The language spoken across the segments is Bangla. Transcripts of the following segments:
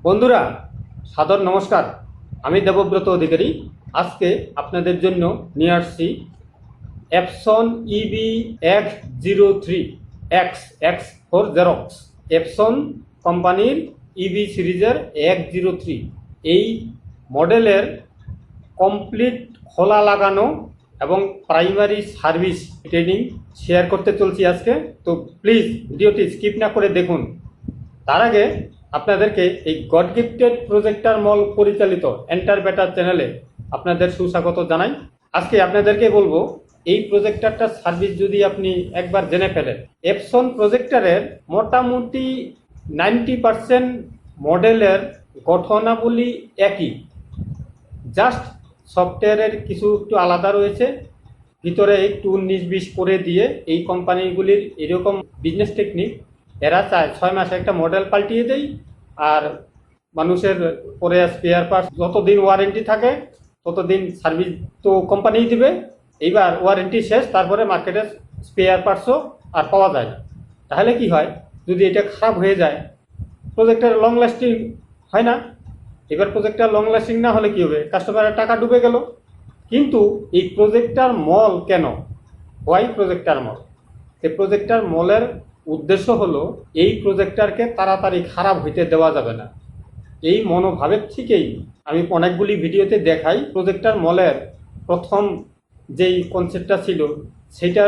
বন্ধুরা, সাদর নমস্কার। আমি দেবব্রত অধিকারী। আজকে আপনাদের জন্য নিয়ে আসছি Epson EB X03 X X for Xerox. Epson কোম্পানির ইবি সিরিজের X03 এই মডেলের কমপ্লিট খোলা লাগানো এবং প্রাইমারি সার্ভিস ট্রেনিং শেয়ার করতে চলছি আজকে। তো প্লিজ ভিডিওটি স্কিপ না করে দেখুন। তার আগে আপনাদেরকে এই গড গিফটেড প্রজেক্টর মল পরিচালিত এন্টার বেটার চ্যানেলে আপনাদের সুস্বাগত জানাই। আজকে আপনাদেরকে বলবো এই প্রজেক্টরটার সার্ভিস যদি আপনি একবার জেনে ফেলেন। এপসন প্রজেক্টরের মোটামুটি 90% মডেলের গঠনাবলী একই, জাস্ট সফটওয়্যারের কিছু একটু আলাদা রয়েছে, ভিতরে একটু 19-20 করে দিয়ে এই কোম্পানিগুলির এরকম বিজনেস টেকনিক। এরা চায় 6 মাসে একটা মডেল পাল্টিয়ে দেয়, আর মানুষের পরে স্পেয়ার পার্টস যতদিন ওয়ারেন্টি থাকে ততদিন সার্ভিস তো কোম্পানিই দিবে। এইবার ওয়ারেন্টি শেষ, তারপরে মার্কেটে স্পেয়ার পার্টসও আর পাওয়া যায় না। তাহলে কি হয়, যদি এটা খারাপ হয়ে যায় প্রজেক্টের লং লাস্টিং হয় না। এবার প্রজেক্টটা লং লাস্টিং না হলে কি হবে, কাস্টমারের টাকা ডুবে গেল। কিন্তু এই প্রজেক্টর মল কেন, হোয়াই প্রজেক্টর মল? এই প্রজেক্টর মলের উদ্দেশ্য হলো এই প্রজেক্টরকে তাড়াতাড়ি খারাপ হইতে দেওয়া যাবে না। এই মনোভাবের থেকেই আমি অনেকগুলি ভিডিওতে দেখাই প্রজেক্টর মলের প্রথম যেই কনসেপ্টটা ছিল সেটা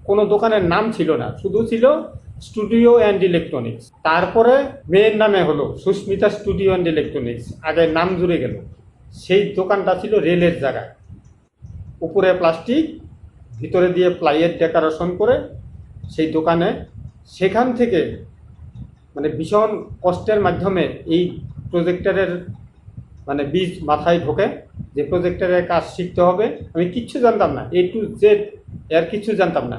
কোনো দোকানের নাম ছিল না, শুধু ছিল স্টুডিও অ্যান্ড ইলেকট্রনিক্স। তারপরে মেয়ের নামে হলো সুস্মিতা স্টুডিও অ্যান্ড ইলেকট্রনিক্স, আগে নাম জুড়ে গেল। সেই দোকানটা ছিল রেলের জায়গায়, উপরে প্লাস্টিক, ভিতরে দিয়ে প্লাইয়ের ডেকোরেশন করে সেই দোকানে। সেখান থেকে মানে ভীষণ কষ্টের মাধ্যমে এই প্রজেক্টরের মানে বীজ মাথায় ঢোকে যে প্রজেক্টরের কাজ শিখতে হবে। আমি কিচ্ছু জানতাম না, A to Z এর কিছু জানতাম না।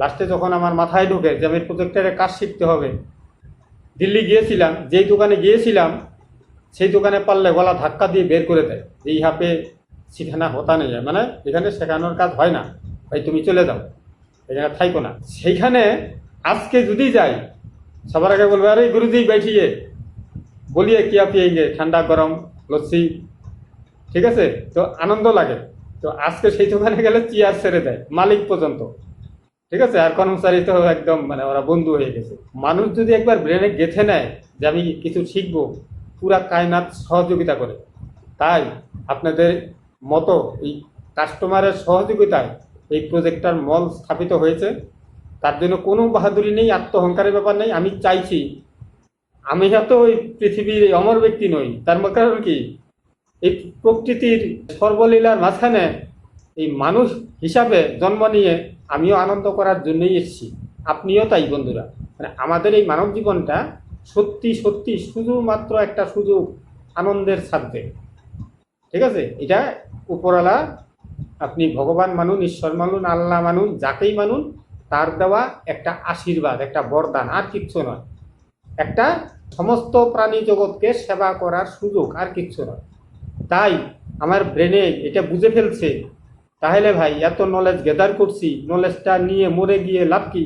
লাস্টে যখন আমার মাথায় ঢোকে যে আমি প্রজেক্টরের কাজ শিখতে হবে, দিল্লি গিয়েছিলাম, যেই দোকানে গিয়েছিলাম সেই দোকানে পারলে গলা ধাক্কা দিয়ে বের করে দেয়, এই হাপে শিখানা হতা নেই, মানে এখানে শেখানোর কাজ হয় না, ভাই তুমি চলে যাও, এখানে থাইকো না। সেইখানে আজকে যদি যাই সবার আগে বলবে আরে গুরুজি बैठिए, বলিয়ে কিয়া পিয়েঙ্গে, ঠান্ডা গরম লস্যি, ঠিক আছে, তো আনন্দ লাগে। তো আজকে সেই দোকানে গেলে চেয়ার ছেড়ে দেয় মালিক পর্যন্ত, ঠিক আছে, আর কর্মচারী তো একদম মানে ওরা বন্ধু হয়ে গেছে। মানুষ যদি একবার ব্রেনে গেঁথে নেয় যে আমি কিছু শিখবো, পুরা কায়নাত সহযোগিতা করে। তাই আপনাদের মতো এই কাস্টমারের সহযোগিতায় এই প্রজেক্টর মল স্থাপিত হয়েছে। তার জন্য কোনো বাহাদুরি নেই, আত্মহংকারের ব্যাপার নেই। আমি চাইছি, আমি এত ওই পৃথিবীর অমর ব্যক্তি নই, তার কারণ কি এই প্রকৃতির সর্বলীলার মাঝখানে এই মানুষ হিসাবে জন্ম নিয়ে আমিও আনন্দ করার জন্যই এসেছি, আপনিও তাই। বন্ধুরা, মানে আমাদের এই মানব জীবনটা সত্যি সত্যি শুধুমাত্র একটা সুযোগ, আনন্দের সাবজেক্ট, ঠিক আছে। এটা উপরওয়ালা, আপনি ভগবান মানুন, ঈশ্বর মানুন, আল্লাহ মানুন, যাকেই মানুন, তার দেওয়া একটা আশীর্বাদ, একটা বরদান, আর কিচ্ছু নয়। একটা সমস্ত প্রাণী জগৎকে সেবা করার সুযোগ, আর কিচ্ছু নয়। তাই আমার ব্রেনে এটা বুঝে ফেলছে, তাহলে ভাই এত নলেজ গেদার করছি, নলেজটা নিয়ে মরে গিয়ে লাভ কি?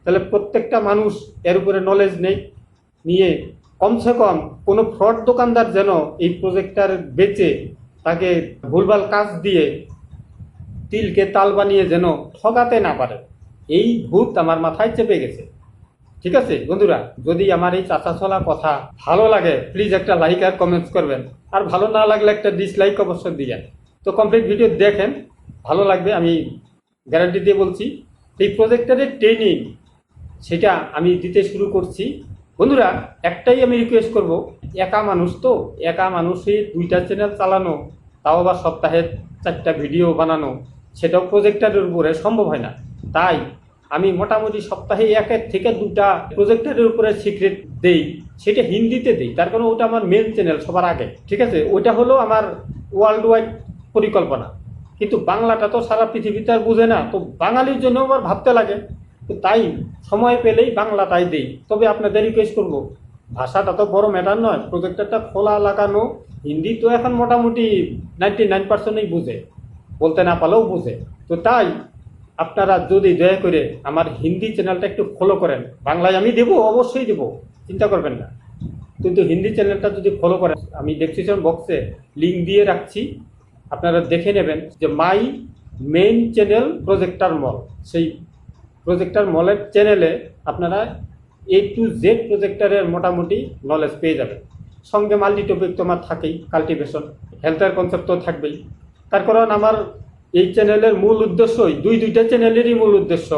তাহলে প্রত্যেকটা মানুষ এর উপরে নলেজ নেই, নিয়ে কমসে কম কোনো ফ্রড দোকানদার যেন এই প্রজেক্টর বেচে তাকে ভুলভাল কাজ দিয়ে তিলকে তাল বানিয়ে যেন ঠগাতে না পারে, এই ভূত আমার মাথায় চেপে গেছে। ঠিক আছে বন্ধুরা, যদি আমার এই চাচা চলা কথা ভালো লাগে প্লিজ একটা লাইক আর কমেন্টস করবেন, আর ভালো না লাগলে একটা ডিসলাইক অবশ্যই দিবেন। তো কমপ্লিট ভিডিও দেখেন, ভালো লাগবে, আমি গ্যারান্টি দিয়ে বলছি। এই প্রজেক্টরের ট্রেনিং সেটা আমি দিতে শুরু করছি। বন্ধুরা, একটাই আমি রিকোয়েস্ট করব, একা মানুষ তো, একা মানুষই 2টা চ্যানেল চালানো, তাও আবার সপ্তাহে 4টা ভিডিও বানানো, সেটাও প্রজেক্টরের উপরে সম্ভব হয় না। তাই আমি মোটামুটি সপ্তাহে 1 থেকে 2টা প্রজেক্টরের উপরে সিক্রেট দেই, সেটা হিন্দিতে দেই, তার কারণ ওটা আমার মেন চ্যানেল সবার আগে, ঠিক আছে। ওইটা হলো আমার ওয়ার্ল্ড ওয়াইড পরিকল্পনা, কিন্তু বাংলাটা তো সারা পৃথিবীতে আর বুঝে না, তো বাঙালির জন্য আবার ভাবতে লাগে। তো তাই সময় পেলেই বাংলাটাই দেই। তবে আপনাদের রিকোয়েস্ট করবো, ভাষাটা তো বড় ম্যাটার নয়, প্রজেক্টরটা খোলা লাগানো, হিন্দি তো এখন মোটামুটি 99% বুঝে, বলতে না পারলেও বুঝে। তো তাই আপনারা যদি দয়া করে আমার হিন্দি চ্যানেলটা একটু ফলো করেন, বাংলায় আমি দেবো, অবশ্যই দেবো, চিন্তা করবেন না। কিন্তু হিন্দি চ্যানেলটা যদি ফলো করেন, আমি ডেসক্রিপশন বক্সে লিঙ্ক দিয়ে রাখছি, আপনারা দেখে নেবেন যে মাই মেইন চ্যানেল প্রজেক্টর মল। সেই প্রজেক্টর মলের চ্যানেলে আপনারা A to Z প্রজেক্টরের মোটামুটি নলেজ পেয়ে যাবেন। সঙ্গে মাল্টি টপিক তোমার থাকেই, কাল্টিভেশন, হেলথের কনসেপ্ট তো থাকবেই। তার কারণ আমার এই চ্যানেলের মূল উদ্দেশ্যই, দুইটা চ্যানেলেরই মূল উদ্দেশ্য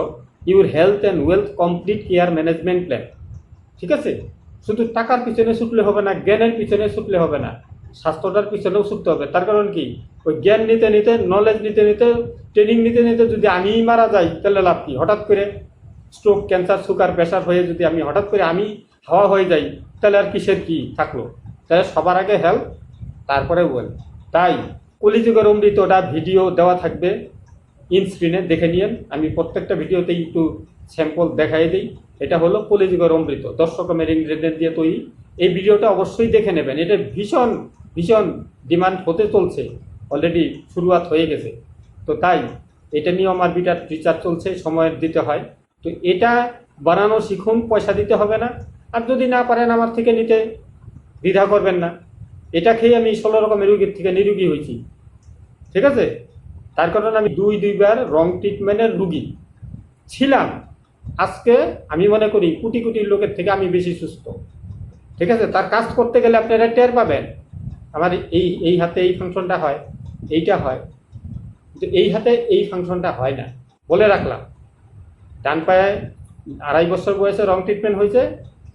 your health and wealth complete care management plan. ঠিক আছে, শুধু টাকার পিছনে ছুটলে হবে না, জ্ঞানের পিছনে ছুটলে হবে না, স্বাস্থ্যটার পিছনেও ছুটতে হবে। তার কারণ কি, ওই জ্ঞান নিতে নিতে, নলেজ নিতে নিতে, ট্রেনিং নিতে নিতে যদি আমিই মারা যাই তাহলে লাভ কি? হঠাৎ করে স্ট্রোক, ক্যান্সার, সুগার, প্রেশার হয়ে যদি আমি হঠাৎ করে আমি হাওয়া হয়ে যাই তাহলে আর কিসের কি থাকলো? তাহলে সবার আগে হেলথ, তারপরে ওয়েলথ। তাই কলিযুগের অমৃতটা ভিডিও দেওয়া থাকবে স্ক্রিনে, দেখে নিয়েন। আমি প্রত্যেকটা ভিডিওতেই একটু স্যাম্পল দেখাই দিই। এটা হলো কলিযুগের অমৃত, 10 রকমের ইনগ্রেডিয়েন্ট দিয়ে তৈরি। এই ভিডিওটা অবশ্যই দেখে নেবেন। এটা ভীষণ ভীষণ ডিমান্ড হতে চলছে, অলরেডি শুরুয়াত হয়ে গেছে। তো তাই এটা নিয়ে আমার বিটার রিসার্চ চলছে, সময় দিতে হয়। তো এটা বানানো শিখুন, পয়সা দিতে হবে না। আর যদি না পারেন আমার থেকে নিতে দ্বিধা করবেন না। এটা খেয়ে আমি 16 রকমের রোগীর থেকে নিরোগী হয়েছি। ঠিক আছে, তার কারণ আমি দুইবার রং ট্রিটমেন্টের রুগী ছিলাম। আজকে আমি মনে করি কোটি কোটি লোকের থেকে আমি বেশি সুস্থ। ঠিক আছে, তার কাজ করতে গেলে আপনারা টের পাবেন। আমার এই হাতে এই ফাংশনটা হয়, এইটা হয়, কিন্তু এই হাতে এই ফাংশনটা হয় না। বলে রাখলাম, ডান পায়ে 2.5 বছর বয়সে রং ট্রিটমেন্ট হয়েছে,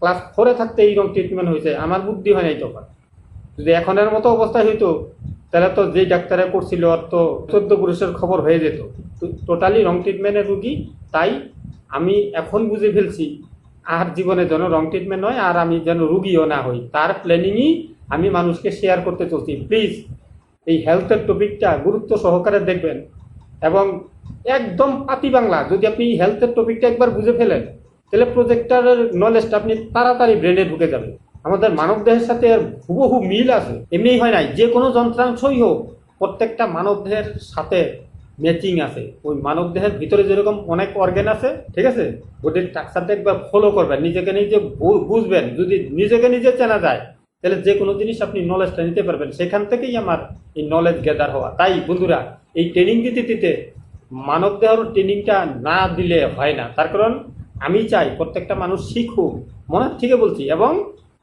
ক্লাস 4-এ থাকতে এই রং ট্রিটমেন্ট হয়েছে। আমার বুদ্ধি হয় নাই তখন। যদি এখনের মতো অবস্থা হইতো তাহলে তো যেই ডাক্তারে করছিল তো 14 পুরুষের খবর হয়ে যেত। তো টোটালি রং ট্রিটমেন্টের রুগী। তাই আমি এখন বুঝে ফেলছি আর জীবনে যেন রং ট্রিটমেন্ট নয়, আর আমি যেন রুগীও না হই, তার প্ল্যানিংই আমি মানুষকে শেয়ার করতে চলছি। প্লিজ এই হেলথের টপিকটা গুরুত্ব সহকারে দেখবেন, এবং একদম পাতি বাংলা। যদি আপনি হেলথের টপিকটা একবার বুঝে ফেলেন তাহলে প্রজেক্টরের নলেজটা আপনি তাড়াতাড়ি ব্রেনে ঢুকে যাবে। আমাদের মানব দেহের সাথে এর হুবহু মিল আছে, এমনিই হয় নাই। যে কোনো যন্ত্রাংশই হোক, প্রত্যেকটা মানব দেহের সাথে ম্যাচিং আছে। ওই মানব দেহের ভিতরে যেরকম অনেক অর্গান আছে, ঠিক আছে, বডির স্ট্রাকচারটা একবার ফলো করবেন, নিজেকে নিজে বুঝবেন। যদি নিজেকে নিজে চেনা যায় তাহলে যে কোনো জিনিস আপনি নলেজটা নিতে পারবেন। সেখান থেকেই আমার এই নলেজ গ্যাদার হওয়া। তাই বন্ধুরা, এই ট্রেনিং দিতে দিতে মানব দেহের ট্রেনিংটা না দিলে হয় না। তার কারণ আমি চাই প্রত্যেকটা মানুষ শিখুক, মনের থেকে বলছি, এবং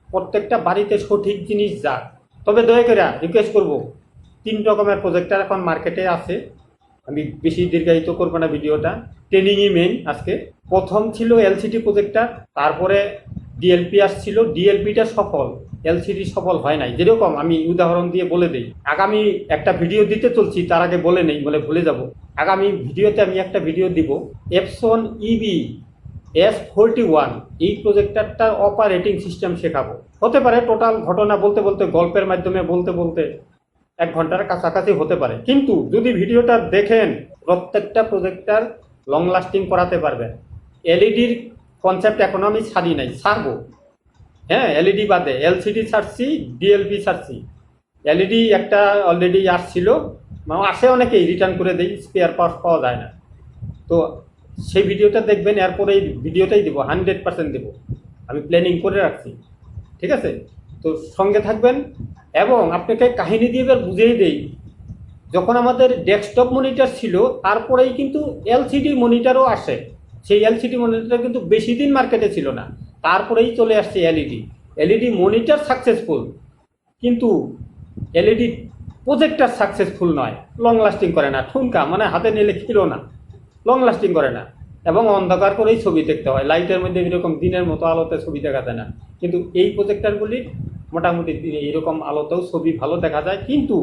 প্রত্যেকটা বাড়িতে সঠিক জিনিস যাক। তবে দয়া করে রিকোয়েস্ট করব, 3 রকমের প্রজেক্টর এখন মার্কেটে আছে। আমি বেশি দীর্ঘায়িত করবো না ভিডিওটা, ট্রেনিংই মেইন আজকে। প্রথম ছিল এলসিডি প্রজেক্টর, তারপরে ডিএলপি আসছিল। ডিএলপিটা সফল, এলসিডি সফল হয় নাই। যেরকম আমি উদাহরণ দিয়ে বলে দিই, আগামী একটা ভিডিও দিতে চলছি, তার আগে বলে নেই, বলে ভুলে যাব। আগামী ভিডিওতে আমি একটা ভিডিও দিব এপসন EB-S41, এই প্রজেক্টরটার অপারেটিং সিস্টেম শেখাবো। হতে পারে টোটাল ঘটনা বলতে বলতে, গল্পের মাধ্যমে বলতে বলতে 1 ঘন্টার কাছাকাছি হতে পারে। কিন্তু যদি ভিডিওটা দেখেন, প্রত্যেকটা প্রজেক্টর লং লাস্টিং করাতে পারবেন। এলইডির কনসেপ্ট এখনো আমি ছাড়ি নাই, ছাড়বো। হ্যাঁ, এলইডি বাদে এলসিডি ছাড়ছি, ডিএলপি ছাড়ছি। এলইডি একটা অলরেডি আসছিল, আসে অনেকেই, রিটার্ন করে দেই, স্পেয়ার পার্টস পাওয়া যায় না। তো সেই ভিডিওটা দেখবেন, এরপরে এই ভিডিওটাই দেবো, 100% দেবো। আমি প্ল্যানিং করে রাখছি। ঠিক আছে, তো সঙ্গে থাকবেন। এবং আপনাকে কাহিনী দিয়ে এবার বুঝিয়ে দেই, যখন আমাদের ডেস্কটপ মনিটর ছিল, তারপরেই কিন্তু এলসিডি মনিটরও আসে। সেই এলসিডি মনিটর কিন্তু বেশি দিন মার্কেটে ছিল না, তারপরেই চলে আসছে এলইডি। এলইডি মনিটর সাকসেসফুল, কিন্তু এলইডি প্রজেক্টর সাকসেসফুল নয়, লং লাস্টিং করে না। ঠুনকা, মানে হাতে নিলে ছিল না, লং লাস্টিং করে না, এবং অন্ধকার করেই ছবি দেখতে হয়। লাইটের মধ্যে এরকম দিনের মতো আলোতে ছবি দেখা যায় না। কিন্তু এই প্রজেক্টরগুলির মোটামুটি এইরকম আলোতেও ছবি ভালো দেখা যায়। কিন্তু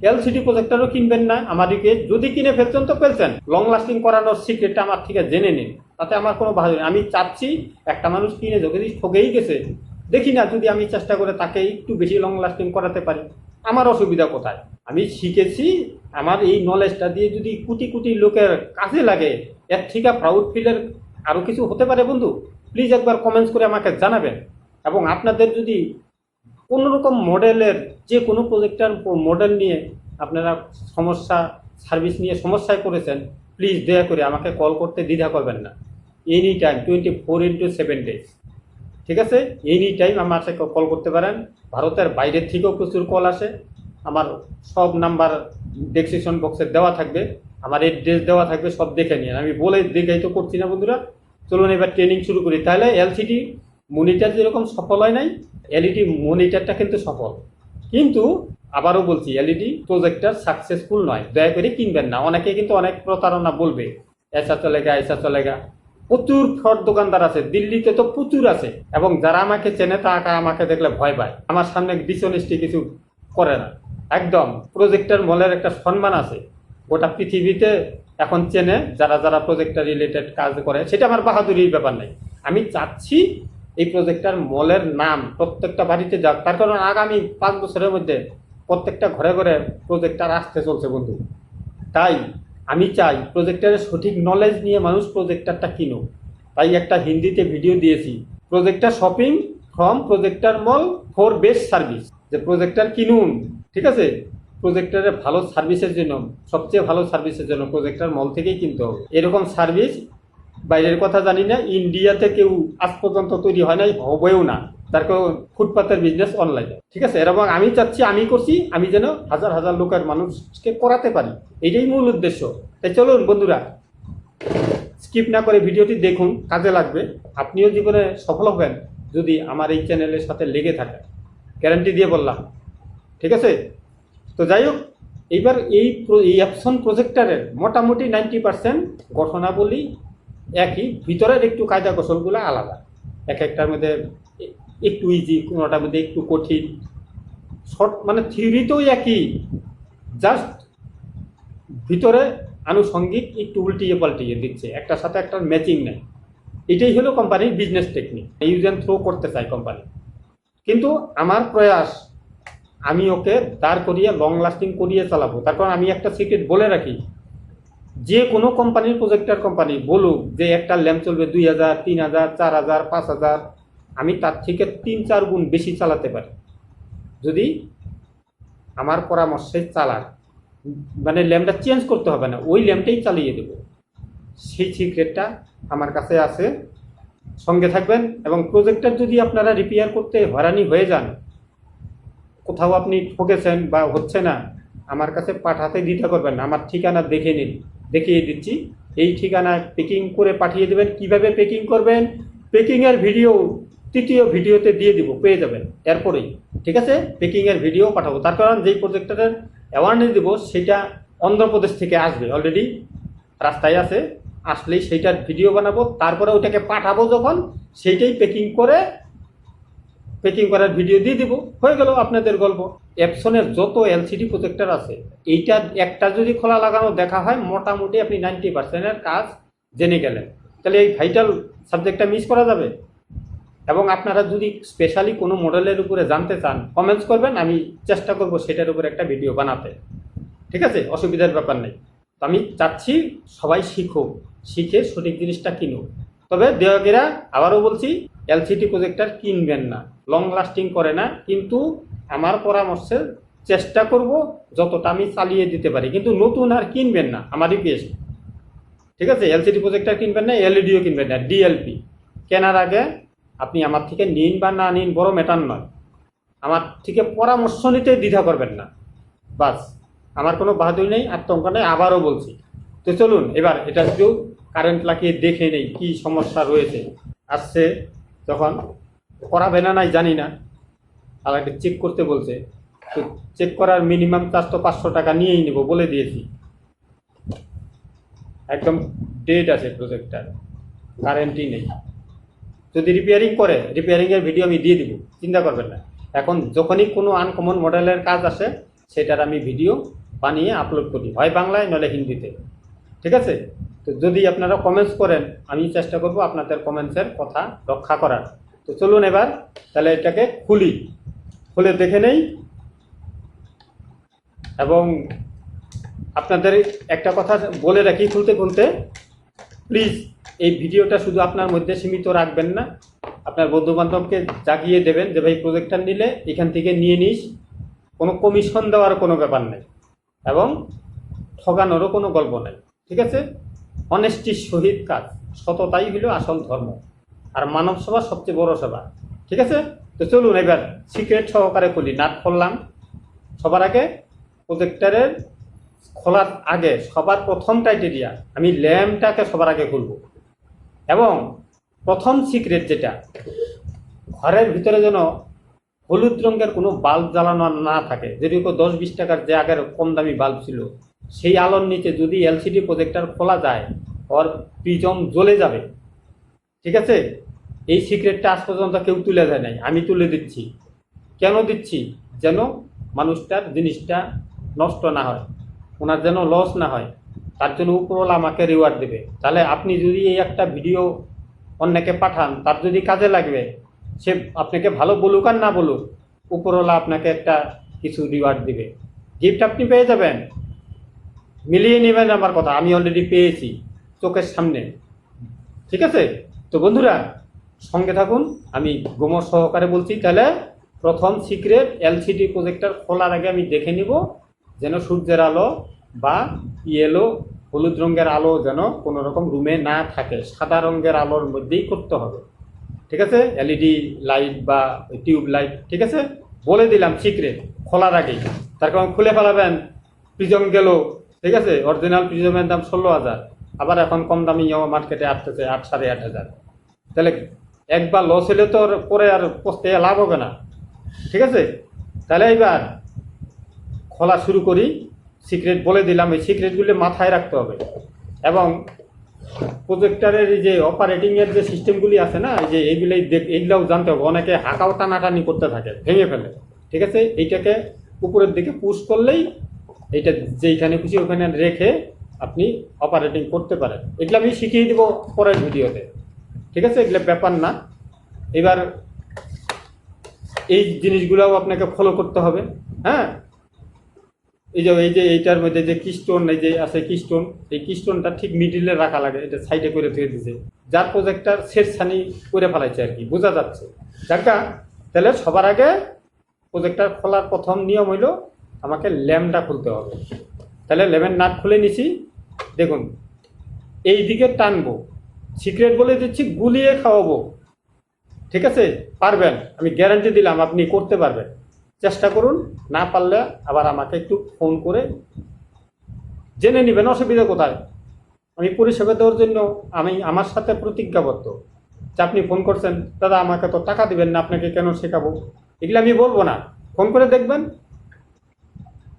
এলসিডি প্রজেক্টরও কিনবেন না আমাদেরকে। যদি কিনে ফেলছেন তো ফেলছেন, লং লাস্টিং করানোর সিক্রেটটা আমার থেকে জেনে নিন, তাতে আমার কোনো বাধা নেই। আমি চাচ্ছি একটা মানুষ কিনে যদি ঠকেই গেছে, দেখি না যদি আমি চেষ্টা করে তাকে একটু বেশি লং লাস্টিং করাতে পারি, আমার অসুবিধা কোথায়? আমি শিখেছি, আমার এই নলেজটা দিয়ে যদি কোটি কোটি লোকের কাজে লাগে, এর থেকে প্রাউড ফিলের আরও কিছু হতে পারে। বন্ধু, প্লিজ একবার কমেন্টস করে আমাকে জানাবেন। এবং আপনাদের যদি কোনোরকম মডেলের যে কোনো প্রজেক্টর মডেল নিয়ে আপনারা সমস্যা, সার্ভিস নিয়ে সমস্যায় পড়েছেন, প্লিজ দয়া করে আমাকে কল করতে দ্বিধা করবেন না। Any time 24/7 days. ঠিক আছে, এনি টাইম আমার সাথে কল করতে পারেন। ভারতের বাইরের থেকেও প্রচুর কল আসে। আমার সব নাম্বার ডেসক্রিপশন বক্সে দেওয়া থাকবে, আমার এড্রেস দেওয়া থাকবে, সব দেখে নিন। আমি বলে দেখাই তো করছি না বন্ধুরা। চলুন এবার ট্রেনিং শুরু করি। তাহলে এলসিডি মনিটর যেরকম সফল হয় নাই, এলইডি মনিটরটা কিন্তু সফল। কিন্তু আবারও বলছি, এলইডি প্রজেক্টর সাকসেসফুল নয়, দয়া করে কিনবেন না। অনেকে কিন্তু অনেক প্রতারণা বলবে, এসা চলেগা এসা চলেগা। প্রচুর ফ্রড দোকানদার আছে, দিল্লিতে তো প্রচুর আছে। এবং যারা আমাকে চেনে তারা আমাকে দেখলে ভয় পায়, আমার সামনে ডিসঅনেস্টি কিছু করে না। একদম প্রজেক্টর মলের একটা সম্মান আছে, গোটা পৃথিবীতে এখন চেনে যারা যারা প্রজেক্টর রিলেটেড কাজ করে। সেটা আমার বাহাদুরির ব্যাপার নাই। আমি চাচ্ছি এই প্রজেক্টর মলের নাম প্রত্যেকটা বাড়িতে যাক, তার কারণ আগামী 5 বছরের মধ্যে প্রত্যেকটা ঘরে ঘরে প্রজেক্টর আসতে চলছে বন্ধু। তাই আমি চাই প্রজেক্টরের সঠিক নলেজ নিয়ে মানুষ প্রজেক্টরটা কিনুক। তাই একটা হিন্দিতে ভিডিও দিয়েছি, projector shopping from projector mall for best service, যে প্রজেক্টর কিনুন। ঠিক আছে, প্রজেক্টরের ভালো সার্ভিসের জন্য, সবচেয়ে ভালো সার্ভিসের জন্য প্রজেক্টর মল থেকেই কিনতে হবে। এরকম সার্ভিস বাইরের কথা জানি না, ইন্ডিয়াতে কেউ আজ পর্যন্ত তৈরি হয় নাই, হবেও না। তার কারণ ফুটপাতের বিজনেস অনলাইনে। ঠিক আছে, এবং আমি চাচ্ছি, আমি করছি, আমি যেন হাজার হাজার লোকের মানুষকে করাতে পারি, এটাই মূল উদ্দেশ্য। তাই চলুন বন্ধুরা, স্কিপ না করে ভিডিওটি দেখুন, কাজে লাগবে। আপনিও জীবনে সফল হবেন যদি আমার এই চ্যানেলের সাথে লেগে থাকেন, গ্যারান্টি দিয়ে বললাম। ঠিক আছে, তো যাই হোক, এইবার এই অ্যাপসন প্রজেক্টরের মোটামুটি 90% ঘটনাবলী একই, ভিতরের একটু কায়দা কৌশলগুলো আলাদা। এক একটার মধ্যে একটু ইজি, কোনোটার মধ্যে একটু কঠিন। শর্ট মানে থিওরিতেও একই, জাস্ট ভিতরে আনুষঙ্গিক একটু উল্টিয়ে পাল্টিয়ে দিচ্ছে, একটার সাথে একটা ম্যাচিং নেই। এটাই হলো কোম্পানির business technique, use and throw করতে চায় কোম্পানি। কিন্তু আমার প্রয়াস, আমি ওকে দাঁড় করিয়ে লং লাস্টিং করিয়ে চালাবো। তার কারণ আমি একটা সিক্রেট বলে রাখি, যে কোনো কোম্পানির প্রজেক্টর কোম্পানি বলুক যে একটা ল্যাম্প চলবে 2000, 3000, 4000, 5000, আমি তার থেকে 3-4 গুণ বেশি চালাতে পারি যদি আমার পরামর্শে চালান। মানে ল্যাম্পটা চেঞ্জ করতে হবে না, ওই ল্যাম্পটাই চালিয়ে দেব। সেই সিক্রেটটা আমার কাছে আছে, সঙ্গে থাকবেন। এবং প্রজেক্টর যদি আপনারা রিপেয়ার করতে হয়রানি হয়ে যান, কোথাও আপনি ঠকেছেন বা হচ্ছে না, আমার কাছে পাঠাতে দ্বিধা করবেন না। আমার ঠিকানা দেখে নিন, দেখিয়ে দিচ্ছি। এই ঠিকানায় পেকিং করে পাঠিয়ে দেবেন। কিভাবে পেকিং করবেন, পেকিংয়ের ভিডিও 3য় ভিডিওতে দিয়ে দিব, পেয়ে যাবেন এরপরেই। ঠিক আছে, পেকিংয়ের ভিডিও পাঠাবো। তার কারণ যেই প্রজেক্টরের অ্যাওয়ারনেস দেবো সেটা অন্ধ্রপ্রদেশ থেকে আসবে, অলরেডি রাস্তায় আছে, আসলেই সেইটার ভিডিও বানাবো, তারপরে ওইটাকে পাঠাবো। যখন সেইটাই পেকিং করার ভিডিও দিয়ে দিব, হয়ে গেল আপনাদের গল্প। এপসনের যত এলসিডি প্রজেক্টর আছে, এইটা একটা যদি খোলা লাগানো দেখা হয়, মোটামুটি আপনি 90%-এর কাজ জেনে গেলেন। তাহলে এই ভাইটাল সাবজেক্টটা মিস করা যাবে। এবং আপনারা যদি স্পেশালি কোনো মডেলের উপরে জানতে চান, কমেন্টস করবেন, আমি চেষ্টা করব সেটার উপরে একটা ভিডিও বানাতে। ঠিক আছে, অসুবিধার ব্যাপার নেই। তো আমি চাচ্ছি সবাই শিখুক, শিখে সঠিক জিনিসটা কিনুক। তবে দেওয়াগেরা আবারও বলছি, এলসিডি প্রজেক্টর কিনবেন না, লং লাস্টিং করে না। কিন্তু আমার পরামর্শে চেষ্টা করব যতটা আমি চালিয়ে দিতে পারি, কিন্তু নতুন আর কিনবেন না, আমার রিকোয়েস্ট। ঠিক আছে, এলসিডি প্রজেক্টর কিনবেন না, এলইডিও কিনবেন না। ডিএলপি কেনার আগে আপনি আমার থেকে নিন বা না নিন বড় ম্যাটার নয়, আমার থেকে পরামর্শ নিতে দ্বিধা করবেন না। বাস, আমার কোনো বাহাদুরি নেই, আতঙ্ক নেই, আবারও বলছি। তো চলুন এবার এটা একটু কারেন্ট লাগিয়ে দেখে নেই কি সমস্যা রয়েছে। আসছে যখন, করাবে না নাই জানি না, আর একটা চেক করতে বলছে। তো চেক করার মিনিমাম চার্জ তো 500 টাকা নিয়েই নেব, বলে দিয়েছি। একদম ডেট আছে প্রজেক্টটার, কারেন্টই নেই। যদি রিপেয়ারিং করে, রিপেয়ারিংয়ের ভিডিও আমি দিয়ে দিব, চিন্তা করবেন না। এখন যখনই কোনো আনকমন মডেলের কাজ আসে, সেটার আমি ভিডিও বানিয়ে আপলোড করি, হয় বাংলায় নলে হিন্দিতে। ঠিক আছে, তো যদি আপনারা কমেন্টস করেন, আমি চেষ্টা করব আপনাদের কমেন্টসের কথা রক্ষা করার। তো চলুন এবার তাহলে এটাকে খুলে দেখে নেই। এবং আপনাদের একটা কথা বলে রাখি, খুলতে প্লিজ এই ভিডিওটা শুধু আপনার মধ্যে সীমিত রাখবেন না, আপনার বন্ধুবান্ধবকে জাগিয়ে দেবেন যে ভাই প্রজেক্টর নিলে এখান থেকে নিয়ে নিস। কোনো কমিশন দেওয়ার কোনো ব্যাপার নেই, এবং ঠগানোরও কোনো গল্প নেই। ঠিক আছে, অনেস্টির সহিত কাজ, সততাই হলো আসল ধর্ম। আর মানব সেবা সবচেয়ে বড় সেবা। ঠিক আছে? তো চলুন এবার সিক্রেট সহকারে খুলি। নাট খুললাম। সবার আগে প্রজেক্টরের খোলার আগে সবার প্রথম ক্রাইটেরিয়া, আমি ল্যাম্পটাকে সবার আগে খুলব। এবং প্রথম সিক্রেট যেটা, ঘরের ভিতরে যেন হলুদ রঙের কোনো বাল্ব জ্বালানো না থাকে। যেরকম 10-20 টাকার যে আগের কম দামি বাল্ব ছিল, সেই আলোর নিচে যদি এলসিডি প্রজেক্টর খোলা যায়, ওর প্রিজম জ্বলে যাবে। ঠিক আছে? এই সিক্রেটটা আজ পর্যন্ত কেউ তুলে দেয় নাই, আমি তুলে দিচ্ছি। কেন দিচ্ছি? যেন মানুষটার জিনিসটা নষ্ট না হয়, ওনার যেন লস না হয়, তার জন্য উপরওয়ালা আমাকে রিওয়ার্ড দেবে। তাহলে আপনি যদি এই একটা ভিডিও অন্যকে পাঠান, তার যদি কাজে লাগবে, সে আপনাকে ভালো বলুক আর না বলুক, উপরওয়ালা আপনাকে একটা কিছু রিওয়ার্ড দিবে, গিফট আপনি পেয়ে যাবেন। মিলিয়ে নেবেন আমার কথা, আমি অলরেডি পেয়েছি চোখের সামনে। ঠিক আছে? তো বন্ধুরা সঙ্গে থাকুন, আমি গোমর সহকারে বলছি। তাহলে প্রথম সিক্রেট, এলসিডি প্রজেক্টর খোলার আগে আমি দেখে নিব যেন সূর্যের আলো বা ইয়েলো হলুদ রঙের আলো যেন কোনো রকম রুমে না থাকে, সাদা রঙের আলোর মধ্যেই করতে হবে। ঠিক আছে? এলইডি লাইট বা টিউব লাইট। ঠিক আছে? বলে দিলাম সিক্রেট খোলার আগেই, তার কারণ খুলে ফেলাবেন, প্রিজম গেল। ঠিক আছে? অরিজিনাল প্রিজমের দাম 16,000, আবার এখন কম দামি মার্কেটে আসতেছে 8,500। তাহলে একবার লস হলে তো পরে আর পচতে লাভ হবে না। ঠিক আছে? তাহলে এবার খোলা শুরু করি। সিক্রেট বলে দিলাম, এই সিক্রেটগুলি মাথায় রাখতে হবে। এবং প্রজেক্টরের যে অপারেটিংয়ের যে সিস্টেমগুলি আছে না, এই যে এইগুলাও জানতে হবে। অনেকে হাঁকাও টানাটানি করতে থাকে, ভেঙে ফেলে। ঠিক আছে? এইটাকে উপরের দিকে পুশ করলেই এইটা যেইখানে খুশি ওখানে রেখে আপনি অপারেটিং করতে পারেন। এগুলো আমি শিখিয়ে দেবো পরের ভিডিওতে। ঠিক আছে? এগুলো ব্যাপার না। এবার এই জিনিসগুলোও আপনাকে ফলো করতে হবে। হ্যাঁ, এই যে এইটার মধ্যে যে কিস্টোন, এই যে আছে কিস্টোন, এই কিস্টোনটা ঠিক মিডিলে রাখা লাগে, এটা সাইডে করে ধুয়ে দিয়েছে, যার প্রজেক্টর ছেড়ছানি করে ফেলাইছে আর কি, বোঝা যাচ্ছে। যাকা তাহলে সবার আগে প্রজেক্টর খোলার প্রথম নিয়ম হইল আমাকে ল্যাম্পটা খুলতে হবে। তাহলে ল্যাম্পের নাট খুলে নিছি। দেখুন এই দিকে টানবো, সিক্রেট বলে দিচ্ছি, গুলিয়ে খাওয়াবো। ঠিক আছে? পারবেন, আমি গ্যারান্টি দিলাম আপনি করতে পারবেন। চেষ্টা করুন, না পারলে আবার আমাকে একটু ফোন করে জেনে নেবেন, অসুবিধা কোথায়। আমি পরিষেবা দেওয়ার জন্য আমি আমার সাথে প্রতিজ্ঞাবদ্ধ। যে আপনি ফোন করছেন, দাদা আমাকে তো টাকা দিবেন না, আপনাকে কেন শেখাবো, এগুলো আমি বলবো না। ফোন করে দেখবেন,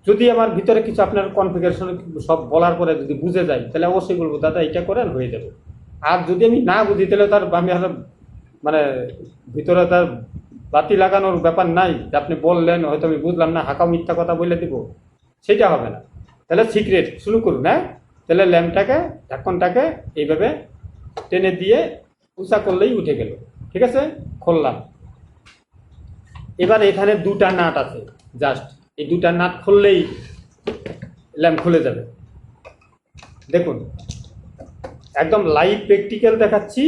যদি আমার ভিতরে কিছু আপনার কনফিগারেশন সব বলার পরে যদি বুঝে যায়, তাহলে অবশ্যই বলবো দাদা এটা করেন, হয়ে যাবে। আর যদি আমি না বুঝি, তাহলে তার আমি আর মানে ভিতরে তার বাতি লাগানোর ব্যাপার নাই যে আপনি বললেন হয়তো আমি বুঝলাম না, হাঁকাও মিথ্যা কথা বলে দিব, সেটা হবে না। তাহলে সিক্রেট শুরু করুন। হ্যাঁ, তাহলে ল্যাম্পটাকে, ঢাকনটাকে এইভাবে টেনে দিয়ে উঁচা করলেই উঠে গেল। ঠিক আছে? খুললাম। এবার এখানে দুটা নাট আছে, জাস্ট এই দুটা নাট খুললেই ল্যাম্প খুলে যাবে। দেখুন একদম লাইভ প্র্যাকটিক্যাল দেখাচ্ছি।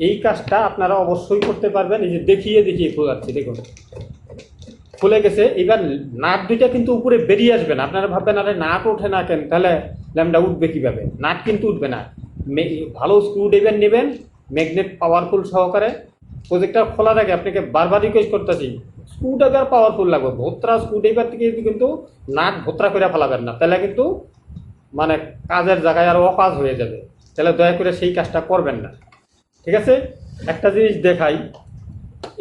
এই কাজটা আপনারা অবশ্যই করতে পারবেন। এই যে দেখিয়ে খোলাচ্ছি, দেখুন খুলে গেছে। এবার নাট দুইটা কিন্তু উপরে বেরিয়ে আসবে না। আপনারা ভাববেন আরে নাট ওঠে না কেন, তাহলে ল্যাম্পটা উঠবে কিভাবে? নাট কিন্তু উঠবে না। ভালো স্ক্রু ড্রাইভার নেবেন, ম্যাগনেট পাওয়ারফুল সহকারে। প্রজেক্টর খোলার আগে আপনাকে বারবার রিকোয়েস্ট করতেছি, স্ক্রু ড্রাইভার পাওয়ারফুল লাগবে। ভোত্রা স্ক্রু ড্রাইভার থেকে কিন্তু নাট ভোত্রা করে ফেলাবেন না, তাহলে কিন্তু মানে কাজের জায়গায় আরও অকাজ হয়ে যাবে। তাহলে দয়া করে সেই কাজটা করবেন না। ঠিক আছে? একটা জিনিস দেখাই,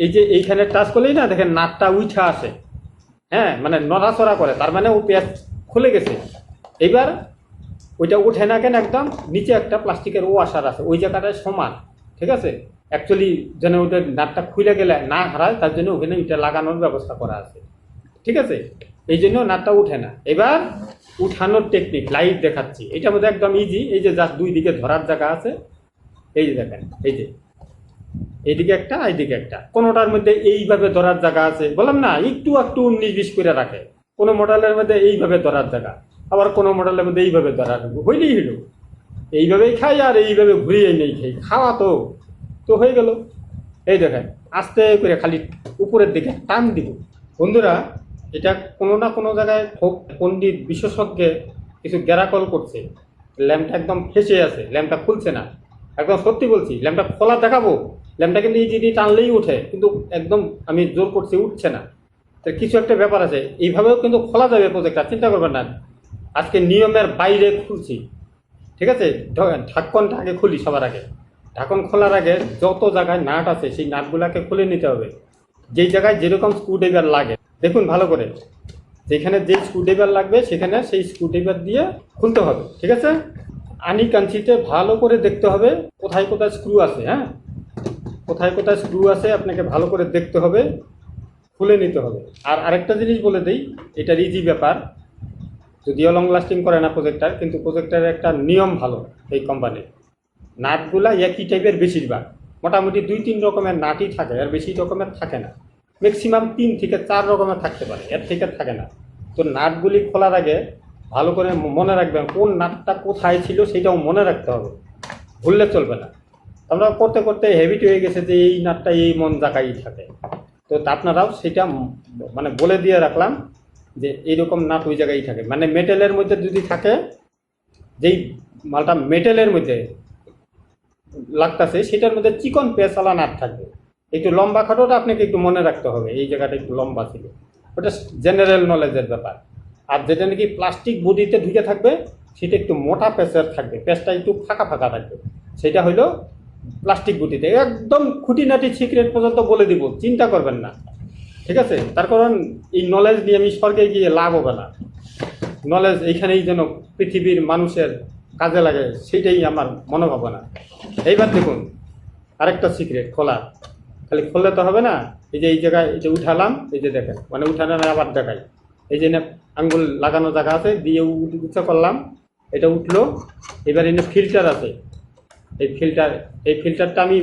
এই যে এইখানে টাচ করলেই না দেখেন নাটটা উঠা আসে। হ্যাঁ, মানে নড়াচড়া করে, তার মানে ও পেঁয়াজ খুলে গেছে। এবার ওইটা উঠে না কেন, একদম নিচে একটা প্লাস্টিকের ওয়াশার আছে, ওই জায়গাটায় সমান। ঠিক আছে? অ্যাকচুয়ালি যেন ওইটা নাটটা খুলে গেলে না হারায়, তার জন্য ওখানে ওইটা লাগানোর ব্যবস্থা করা আছে। ঠিক আছে? এই জন্য নাটটা উঠে না। এবার উঠানোর টেকনিক লাইভ দেখাচ্ছি। এটার মধ্যে একদম ইজি। এই যে জাস্ট দুই দিকে ধরার জায়গা আছে, এই যে দেখেন, এই যে এইদিকে একটা এইদিকে একটা, কোনোটার মধ্যে এইভাবে ধরার জায়গা আছে। বললাম না, একটু একটু 19-20 করে রাখে। কোনো মডেলের মধ্যে এইভাবে ধরার জায়গা, আবার কোনো মডেলের মধ্যে এইভাবে ধরার, হইলেই হইল। এইভাবেই খাই আর এইভাবে ঘুরিয়ে নেই খাই, খাওয়া তো তো হয়ে গেল। এই দেখেন আস্তে করে খালি উপরের দিকে টান দিব। বন্ধুরা এটা কোনো না কোনো জায়গায় খুব পণ্ডিত বিশেষজ্ঞে কিছু গ্যারাকল করছে। ল্যাম্পটা একদম ফেঁসে আছে, ল্যাম্পটা খুলছে না। একদম সত্যি বলছি, ল্যাম্পটা খোলা দেখাবো, ল্যাম্পটা কিন্তু ইজিলি টানলেই উঠে, কিন্তু একদম আমি জোর করছি উঠছে না। তো কিছু একটা ব্যাপার আছে, এইভাবেও কিন্তু খোলা যাবে প্রজেক্টটা, চিন্তা করবেন না। আজকে নিয়মের বাইরে খুলছি, ঠিক আছে। ঢাকনটা আগে খুলি সবার আগে। ঢাকন খোলার আগে যত জায়গায় নাট আছে সেই নাটগুলোকে খুলে নিতে হবে। যেই জায়গায় যেরকম স্ক্রুড্রাইভার লাগে দেখুন ভালো করে, যেখানে যে স্ক্রুড্রাইভার লাগবে সেখানে সেই স্ক্রুড্রাইভার দিয়ে খুলতে হবে, ঠিক আছে। আনিকাঞ্চিতে ভালো করে দেখতে হবে কোথায় কোথায় স্ক্রু আছে, হ্যাঁ, কোথায় কোথায় স্ক্রু আছে আপনাকে ভালো করে দেখতে হবে, খুলে নিতে হবে। আর আরেকটা জিনিস বলে দিই, এটার ইজি ব্যাপার, যদিও লং লাস্টিং করে না প্রজেক্টার, কিন্তু প্রজেক্টারের একটা নিয়ম ভালো এই কোম্পানির। নাটগুলা একই টাইপের বেশিরভাগ, মোটামুটি 2-3 রকমের নাটই থাকে, আর বেশি রকমের থাকে না। ম্যাক্সিমাম 3 থেকে 4 রকমের থাকতে পারে, এর থেকে থাকে না। তো নাটগুলি খোলার আগে ভালো করে মনে রাখবেন কোন নাটটা কোথায় ছিল, সেটাও মনে রাখতে হবে, ভুললে চলবে না। আমরা করতে করতে হ্যাবিট হয়ে গেছে যে এই নাটটা এই মন জায়গায় থাকে। তো আপনারাও সেটা মানে বলে দিয়ে রাখলাম যে এইরকম নাট ওই জায়গায় থাকে। মানে মেটেলের মধ্যে যদি থাকে, যেই মালটা মেটেলের মধ্যে লাগতেছে সেটার মধ্যে চিকন পেঁচালা নাট থাকবে। একটু লম্বা খাটোটা আপনাকে একটু মনে রাখতে হবে, এই জায়গাটা একটু লম্বা ছিল, ওটা জেনারেল নলেজের ব্যাপার। আর যেটা নাকি প্লাস্টিক বডিতে ঢুকে থাকবে সেটা একটু মোটা পেঁচের থাকবে, পেঁচটা একটু ফাঁকা ফাঁকা থাকবে, সেটা হইলো প্লাস্টিক বডিতে। একদম খুঁটিনাটি সিক্রেট পর্যন্ত বলে দিব, চিন্তা করবেন না, ঠিক আছে। তার কারণ এই নলেজ নিয়ে আমি স্বর্গে গিয়ে লাভ হবে না, নলেজ এইখানেই যেন পৃথিবীর মানুষের কাজে লাগে, সেটাই আমার মনোভাবনা। এইবার দেখুন আরেকটা সিক্রেট খোলা, খালি খুললে তো হবে না। এই যে এই জায়গায় এই যে উঠালাম, এই যে দেখেন, মানে উঠানো আবার দেখাই, এই যে আঙ্গুল লাগানো জায়গা আছে, দিয়ে উঁচু করলাম, এটা উঠলো। এবার এনে ফিল্টার আছে, এই ফিল্টারটা আমি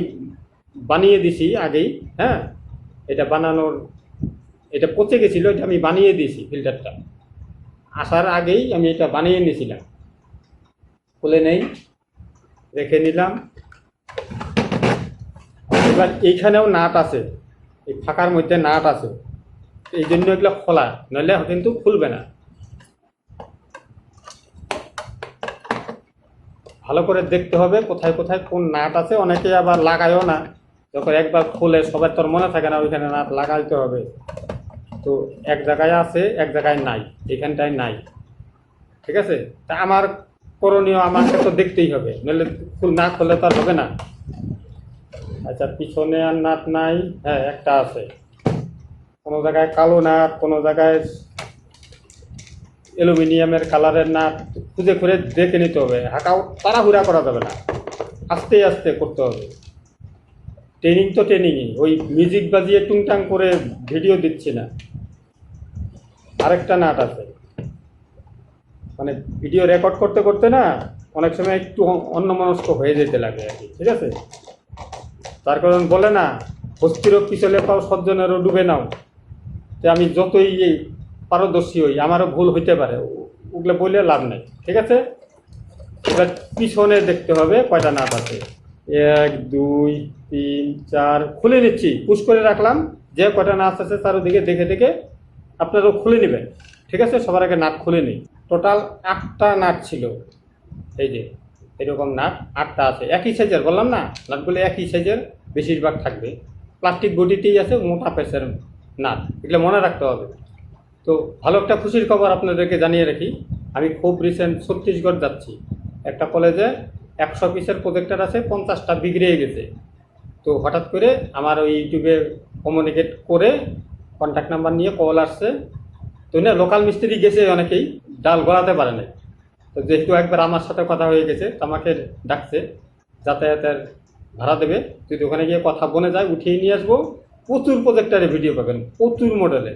বানিয়ে দিছি আগেই, হ্যাঁ। এটা বানানোর, এটা পচে গেছিলো, এটা আমি বানিয়ে দিয়েছি। ফিল্টারটা আসার আগেই আমি এটা বানিয়ে নিয়েছিলাম। খুলে নেই, রেখে নিলাম। এবার এইখানেও নাট আছে, এই ফাঁকার মধ্যে নাট আছে, এই জন্য এগুলো খোলা, নইলে কিন্তু খুলবে না। ভালো করে দেখতে হবে কোথায় কোথায় কোন নাট আছে। অনেকে আবার লাগায়ও না, যখন একবার খুলে সবার তোর মনে থাকে না ওইখানে নাট লাগাইতে হবে। তো এক জায়গায় আছে, এক জায়গায় নাই, এখানটায় নাই, ঠিক আছে। তা আমার করণীয়, আমাকে তো দেখতেই হবে, নইলে না খুললে তো আর হবে না। আচ্ছা, পিছনে আর নাট নাই, হ্যাঁ একটা আছে, কোনো জায়গায় কালো নাট, কোনো জায়গায় অ্যালুমিনিয়ামের কালারের নাট, খুঁজে খুঁজে দেখে নিতে হবে। হাঁটাও তাড়াহুড়া করা যাবে না, আস্তে আস্তে করতে হবে। ট্রেনিং তো ট্রেনিংই, ওই মিউজিক বাজিয়ে টুংটাং করে ভিডিও দিচ্ছি না। আরেকটা নাট আছে, মানে ভিডিও রেকর্ড করতে করতে না অনেক সময় একটু অন্যমনস্ক হয়ে যেতে লাগে আর কি, ঠিক আছে। তার কারণ বলে না, হস্তিরও পিছলে পাও সজ্জনেরও ডুবে নাও, যে আমি যতই পারদর্শী হই আমারও ভুল হইতে পারে, ওগুলো বলে লাভ নেই, ঠিক আছে। এবার পিছনে দেখতে হবে কয়টা নাট আছে, 1 2 3 4, খুলে নিচ্ছি, পুশ করে রাখলাম। যে কয়টা নাট আছে চারোদিকে দেখে দেখে আপনারাও খুলে নেবেন, ঠিক আছে। সবার আগে নাট খুলে নিই। টোটাল 8টা নাট ছিল, এই যে এরকম নাট 8টা আছে, একই সাইজের, বললাম না নাটগুলো একই সাইজের বেশিরভাগ থাকবে, প্লাস্টিক বডিতেই আছে, মোটা পেসের নাট, এগুলো মনে রাখতে হবে। তো ভালো একটা খুশির খবর আপনাদেরকে জানিয়ে রাখি, আমি খুব রিসেন্ট ছত্তিশগড় যাচ্ছি। একটা কলেজে 100 পিসের প্রজেক্টর আছে, 50টা বিগড়ে গেছে। তো হঠাৎ করে আমার ওই ইউটিউবে কমিউনিকেট করে কন্ট্যাক্ট নাম্বার নিয়ে কল আসছে। তো না, লোকাল মিস্ত্রি গেছে, অনেকেই ডাল গলাতে পারে না। তো যেহেতু একবার আমার সাথে কথা হয়ে গেছে, আমাকে ডাকছে, যাতায়াতের ভাড়া দেবে, যদি ওখানে গিয়ে কথা বলে যায় উঠিয়ে নিয়ে আসবো। প্রচুর প্রজেক্টারে ভিডিও পাবেন, প্রচুর মডেলে,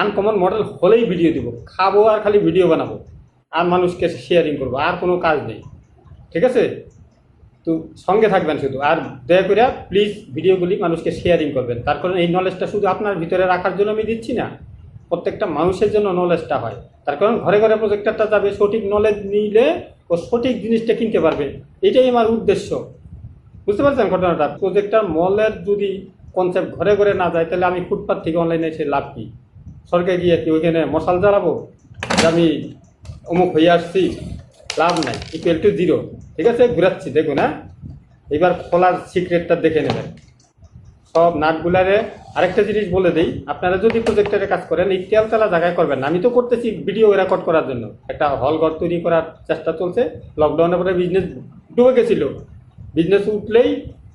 আনকমন মডেল হলেই ভিডিও দিব, খাবো আর খালি ভিডিও বানাবো আর মানুষকে শেয়ারিং করবো, আর কোনো কাজ নেই, ঠিক আছে। তো সঙ্গে থাকবেন শুধু, আর দয়া করে প্লিজ ভিডিওগুলি মানুষকে শেয়ারিং করবেন। তার কারণ এই নলেজটা শুধু আপনার ভিতরে রাখার জন্য আমি দিচ্ছি না, প্রত্যেকটা মানুষের জন্য নলেজটা হয়। তার কারণ ঘরে ঘরে প্রজেক্টরটা যাবে, সঠিক নলেজ নিলে ও সঠিক জিনিসটা কিনতে পারবে, এটাই আমার উদ্দেশ্য। বুঝতে পারছেন ঘটনাটা? প্রজেক্টর মলের যদি কনসেপ্ট ঘরে ঘরে না যায়, তাহলে আমি ফুটপাথ থেকে অনলাইনে এসে লাভ কি? স্বর্গে গিয়ে কি ওইখানে মশাল জ্বালাবো যে আমি অমুক হয়ে আসছি? লাভ নাই, ইকুয়াল টু 0, ঠিক আছে। ঘুরাচ্ছি, দেখুন। হ্যাঁ, এবার খোলার সিক্রেটটা দেখে নেবেন। সব নাটগুলারে আরেকটা জিনিস বলে দেই, আপনারা যদি প্রজেক্টরে কাজ করেন এই তেলতলা জায়গায় করবেন না। আমি তো করতেছি ভিডিও রেকর্ড করার জন্য, একটা হল ঘর তৈরি করার চেষ্টা চলছে। লকডাউনের পরে বিজনেস ডুবে গেছিল, বিজনেস উঠলেই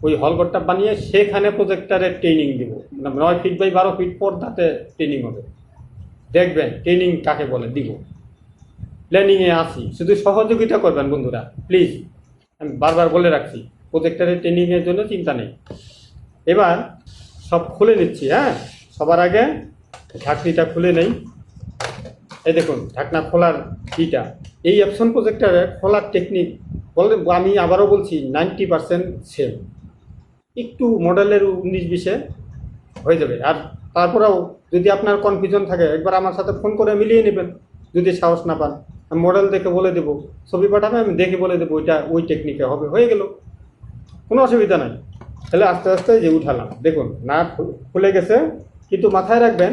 ওই হল ঘরটা বানিয়ে সেখানে প্রজেক্টরে ট্রেনিং দিব, 9 ফিট বাই 12 ফিট পর্দাতে ট্রেনিং হবে। দেখবেন ট্রেনিং কাকে বলে, দিব। প্ল্যানিংয়ে আসি, শুধু সহযোগিতা করবেন বন্ধুরা প্লিজ, আমি বারবার বলে রাখছি। প্রজেক্টরের ট্রেনিংয়ের জন্য চিন্তা নেই। এবার সব খুলে নিচ্ছি। হ্যাঁ, সবার আগে ঢাকনিটা খুলে নেই। এই দেখুন ঢাকনা খোলার কিটা। এই অ্যাপসন প্রজেক্টরের খোলার টেকনিক বলে আমি আবারও বলছি 90% সেম, একটু মডেলের 19-20 হয়ে যাবে। আর তারপরেও যদি আপনার কনফিউশন থাকে একবার আমার সাথে ফোন করে মিলিয়ে নেবেন। যদি সাহস না পান আমি মডেল দেখে বলে দেবো, ছবি পাঠাবে আমি দেখে বলে দেবো ওইটা ওই টেকনিকে হবে, হয়ে গেল, কোনো অসুবিধা নাই। তাহলে আস্তে আস্তে যে উঠালাম, দেখুন নাট খুলে গেছে। কিন্তু মাথায় রাখবেন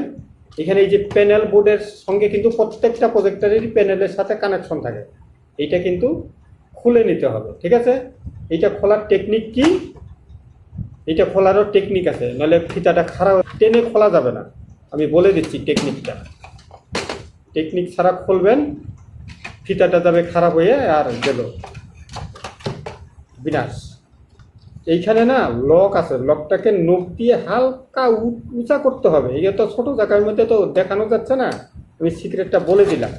এখানে এই যে প্যানেল বোর্ডের সঙ্গে কিন্তু প্রত্যেকটা প্রজেক্টরেরই প্যানেলের সাথে কানেকশন থাকে, এইটা কিন্তু খুলে নিতে হবে। ঠিক আছে, এইটা খোলার টেকনিক কি, এটা খোলারও টেকনিক আছে, নাহলে ফিতাটা খারাপ টেনে খোলা যাবে না। আমি বলে দিচ্ছি টেকনিকটা, টেকনিক ছাড়া খুলবেন ফিতাটা যাবে খারাপ হয়ে আর গেল বিনাশ। এইখানে না লক আছে, লকটাকে নখ দিয়ে হালকা উঁচা করতে হবে। এই তো ছোট জায়গার মধ্যে তো দেখানো যাচ্ছে না, আমি সিক্রেটটা বলে দিলাম।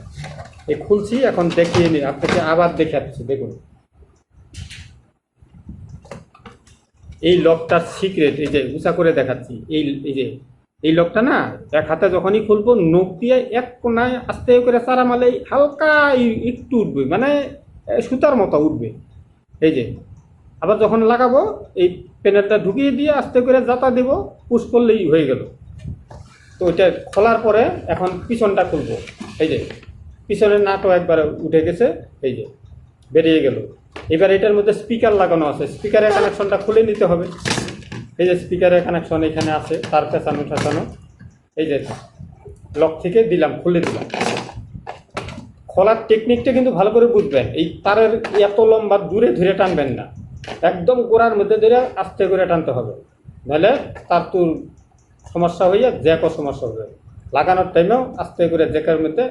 এই খুলছি, এখন দেখিয়ে নি আপনাকে, আবার দেখাচ্ছি। দেখুন এই লকটার সিক্রেট, এই যে উঁচা করে দেখাচ্ছি। এই যে এই লকটা না এক হাতে যখনই খুলবো নখ দিয়ে এক কোনায় আস্তে করে চারা মালে হালকা একটু উঠবে, মানে সুতার মতো উঠবে। এই যে আবার যখন লাগাবো এই প্যানেলটা ঢুকিয়ে দিয়ে আস্তে করে জাতা দিব, পুশ করলেই হয়ে গেল। তো ওইটা খোলার পরে এখন পিছনটা খুলবো। এই যে পিছনের নাটও একবার উঠে গেছে, এই যে বেরিয়ে গেল। এবার এটার মধ্যে স্পিকার লাগানো আছে, স্পিকারের কানেকশনটা খুলে নিতে হবে। এই যে স্পিকারের কানেকশন এখানে আছে, তার পেছানো ঠেসানো। এই যে লক থেকে দিলাম, খুলে দিলাম। খোলার টেকনিকটা কিন্তু ভালো করে বুঝবেন, এই তারের এত লম্বা দূরে ধরে টানবেন না, একদম গোড়ার মধ্যে ধরে আস্তে করে টানতে হবে, নাহলে তার তো সমস্যা হইয়া জ্যাকও সমস্যা হবে। লাগানোর টাইমেও আস্তে করে জ্যাকের মধ্যে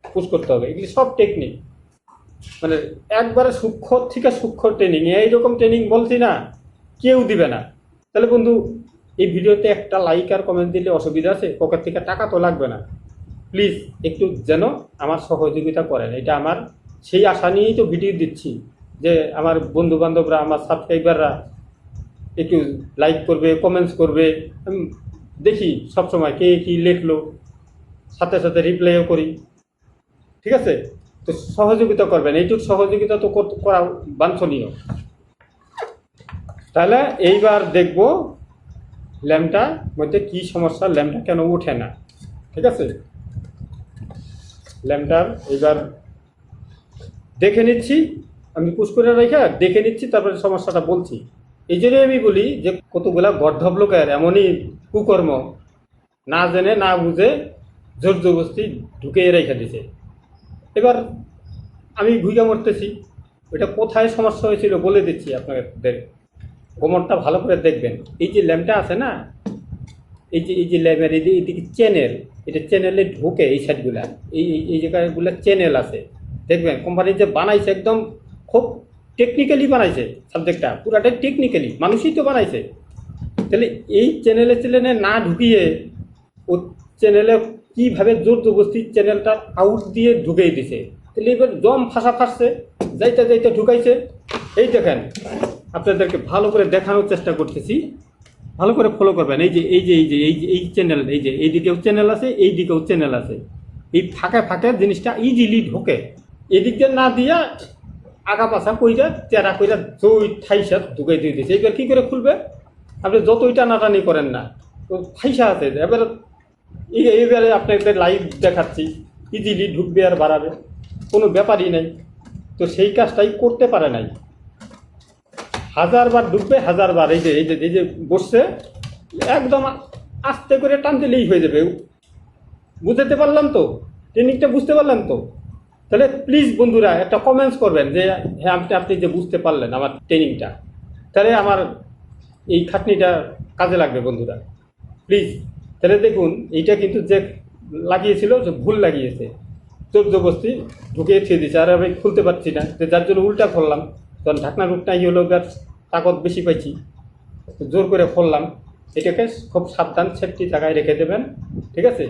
পুশ করতে হবে। এগুলি সব টেকনিক, মানে একবারে সূক্ষ্ম থেকে সূক্ষ্ম ট্রেনিং। এইরকম ট্রেনিং বলছি না, কেউ দিবে না। তাহলে বন্ধু এই ভিডিওতে একটা লাইক আর কমেন্ট দিলে অসুবিধা আছে? পকেট থেকে টাকা তো লাগবে না। প্লিজ একটু যেন আমার সহযোগিতা করেন, এটা আমার সেই আশা নিয়েই তো ভিডিও দিচ্ছি, যে আমার বন্ধু বান্ধবরা, আমার সাবস্ক্রাইবাররা একটু লাইক করবে, কমেন্টস করবে। আমি দেখি সবসময় কে কী লিখলো, সাথে সাথে রিপ্লাইও করি। ঠিক আছে, তো সহযোগিতা করবেন, এইটুকু সহযোগিতা তো করা বাঞ্ছনীয়। তাহলে এইবার দেখব ল্যাম্পটার মধ্যে কি সমস্যা, ল্যাম্পটা কেন উঠে না। ঠিক আছে, ল্যাম্পটার এইবার দেখে নিচ্ছি, আমি পুশ করে রেখে দেখে নিচ্ছি, তারপরে সমস্যাটা বলছি। এই জন্যই আমি বলি যে কতগুলা গর্ধব লোকের এমনই কুকর্ম, না জেনে না বুঝে জোর জবরদস্তি ঢুকে রেখে দিছে। এবার আমি ভুইগা মরতেছি, ওইটা কোথায় সমস্যা হয়েছিল বলে দিচ্ছি আপনাদের, গোমরটা ভালো করে দেখবেন। এই যে ল্যাম্পটা আছে না, এই যে ল্যাম্পের এইদিকে চ্যানেল, এটা চ্যানেলে ঢোকে এই সাইডগুলা, এই জায়গাগুলো চ্যানেল আছে। দেখবেন কোম্পানি যে বানাইছে একদম খুব টেকনিক্যালি বানাইছে, সাবজেক্টটা পুরাটাই টেকনিক্যালি, মানুষই তো বানাইছে। তাহলে এই চ্যানেলে না ঢুকিয়ে ও চ্যানেলে কীভাবে জোর জবরদস্তি চ্যানেলটা আউট দিয়ে ঢুকিয়ে দিছে। তাহলে এবার জম ফাঁসছে, যাইতে যাইতে ঢুকাইছে। এই দেখেন, আপনাদেরকে ভালো করে দেখানোর চেষ্টা করতেছি, ভালো করে ফলো করবেন। এই চ্যানেল, এই যে এইদিকেও চ্যানেল আছে, এই দিকেও চ্যানেল আছে। এই ফাঁকে ফাঁকে জিনিসটা ইজিলি ঢোকে। এদিক দিয়ে না দিয়া আগা পাছা কইরা চেরা কইরা জই ঠাইসা ঢুকাই দিয়ে দিয়েছে। এবার কী করে খুলবে? আপনি যতই টানাটানি করেন না, তো ফাইসা আছে। এবারে আপনাদের লাইভ দেখাচ্ছি, ইজিলি ঢুকবে আর বাড়াবে, কোনো ব্যাপারই নেই। তো সেই কাজটাই করতে পারে নাই, 1000 বার ঢুকবে 1000 বার। এই যে বসছে, একদম আস্তে করে টান দিলেই হয়ে যাবে। বুঝতে পারলাম তো, টেকনিকটা বুঝতে পারলাম তো? তাহলে প্লিজ বন্ধুরা একটা কমেন্টস করবেন যে হ্যাঁ আপনি যে বুঝতে পারলেন আমার ট্রেনিংটা, তাহলে আমার এই খাটনিটা কাজে লাগবে বন্ধুরা, প্লিজ। তাহলে দেখুন এইটা কিন্তু যে লাগিয়েছিল যে ভুল লাগিয়েছে, চোর জবস্তি ঢুকিয়ে থিয়ে দিয়েছে, আর আমি খুলতে পারছি না, তো যার জন্য উল্টা খুললাম, তখন ঢাকনার রূপটা হলো তাকত বেশি পাইছি, জোর করে খুললাম। এটাকে খুব সাবধান সেফটি জায়গায় রেখে দেবেন, ঠিক আছে।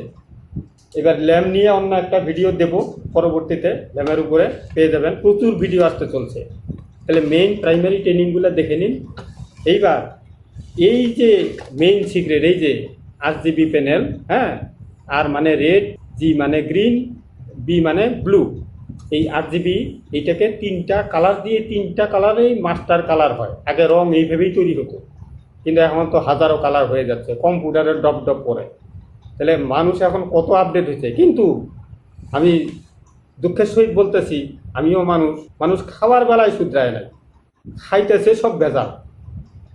এবার ল্যাম্প নিয়ে অন্য একটা ভিডিও দেব পরবর্তীতে, ল্যাম্পের উপরে পেয়ে যাবেন, প্রচুর ভিডিও আসতে চলছে। তাহলে মেইন প্রাইমারি ট্রেনিংগুলো দেখে নিন। এইবার এই যে মেইন সিক্রেট, এই যে RGB প্যানেল, হ্যাঁ, আর মানে রেড, জি মানে গ্রিন, বি মানে ব্লু, এই RGB এইটাকে 3টা কালার দিয়ে 3টা কালারেই মাস্টার কালার হয়। আগে রং এইভাবেই তৈরি হতো, কিন্তু এখন তো হাজারো কালার হয়ে যাচ্ছে, কম্পিউটারে ডপ ডপ করে। তাহলে মানুষ এখন কত আপডেট হয়েছে। কিন্তু আমি দুঃখের সহিত বলতেছি, আমিও মানুষ খাওয়ার বেলায় শুধরায় নাই, খাইতেছে সব ভেজাল,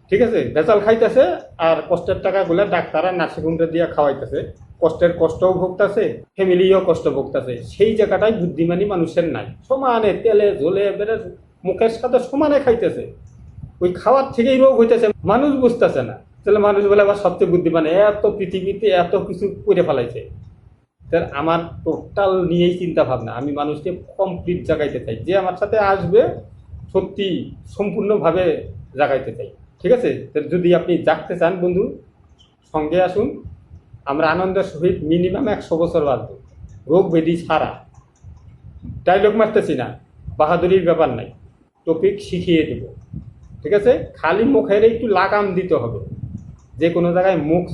ঠিক আছে, ভেজাল খাইতেছে, আর কষ্টের টাকাগুলো ডাক্তার আর নার্সিংহোমে দিয়ে খাওয়াইতেছে, কষ্টও ভোগতেছে, ফ্যামিলিও কষ্ট ভোগতেছে। সেই জায়গাটাই বুদ্ধিমানী মানুষের নাই, সমানে তেলে ঝোলে বেড়ে মুখের সাথে সমানে খাইতেছে, ওই খাওয়ার থেকেই রোগ হইতেছে, মানুষ বুঝতেছে না। তাহলে মানুষ বলে আবার সবচেয়ে বুদ্ধিমান, এত পৃথিবীতে এত কিছু করে ফেলাইছে। তাহলে আমার টোটাল নিয়েই চিন্তা ভাবনা, আমি মানুষকে কমপ্লিট জাগাইতে চাই, যে আমার সাথে আসবে সত্যি সম্পূর্ণভাবে জাগাইতে চাই, ঠিক আছে। তাহলে যদি আপনি জাগতে চান বন্ধু, সঙ্গে আসুন, আমরা আনন্দের সহিত মিনিমাম 100 বছর বাঁচব, রোগ ব্যাধি ছাড়া। ডায়লগ মারতেছি না, বাহাদুরির ব্যাপার নাই, টপিক শিখিয়ে দেব, ঠিক আছে। খালি মুখের একটু লাগাম দিতে হবে, যে কোনো জায়গায় মুখ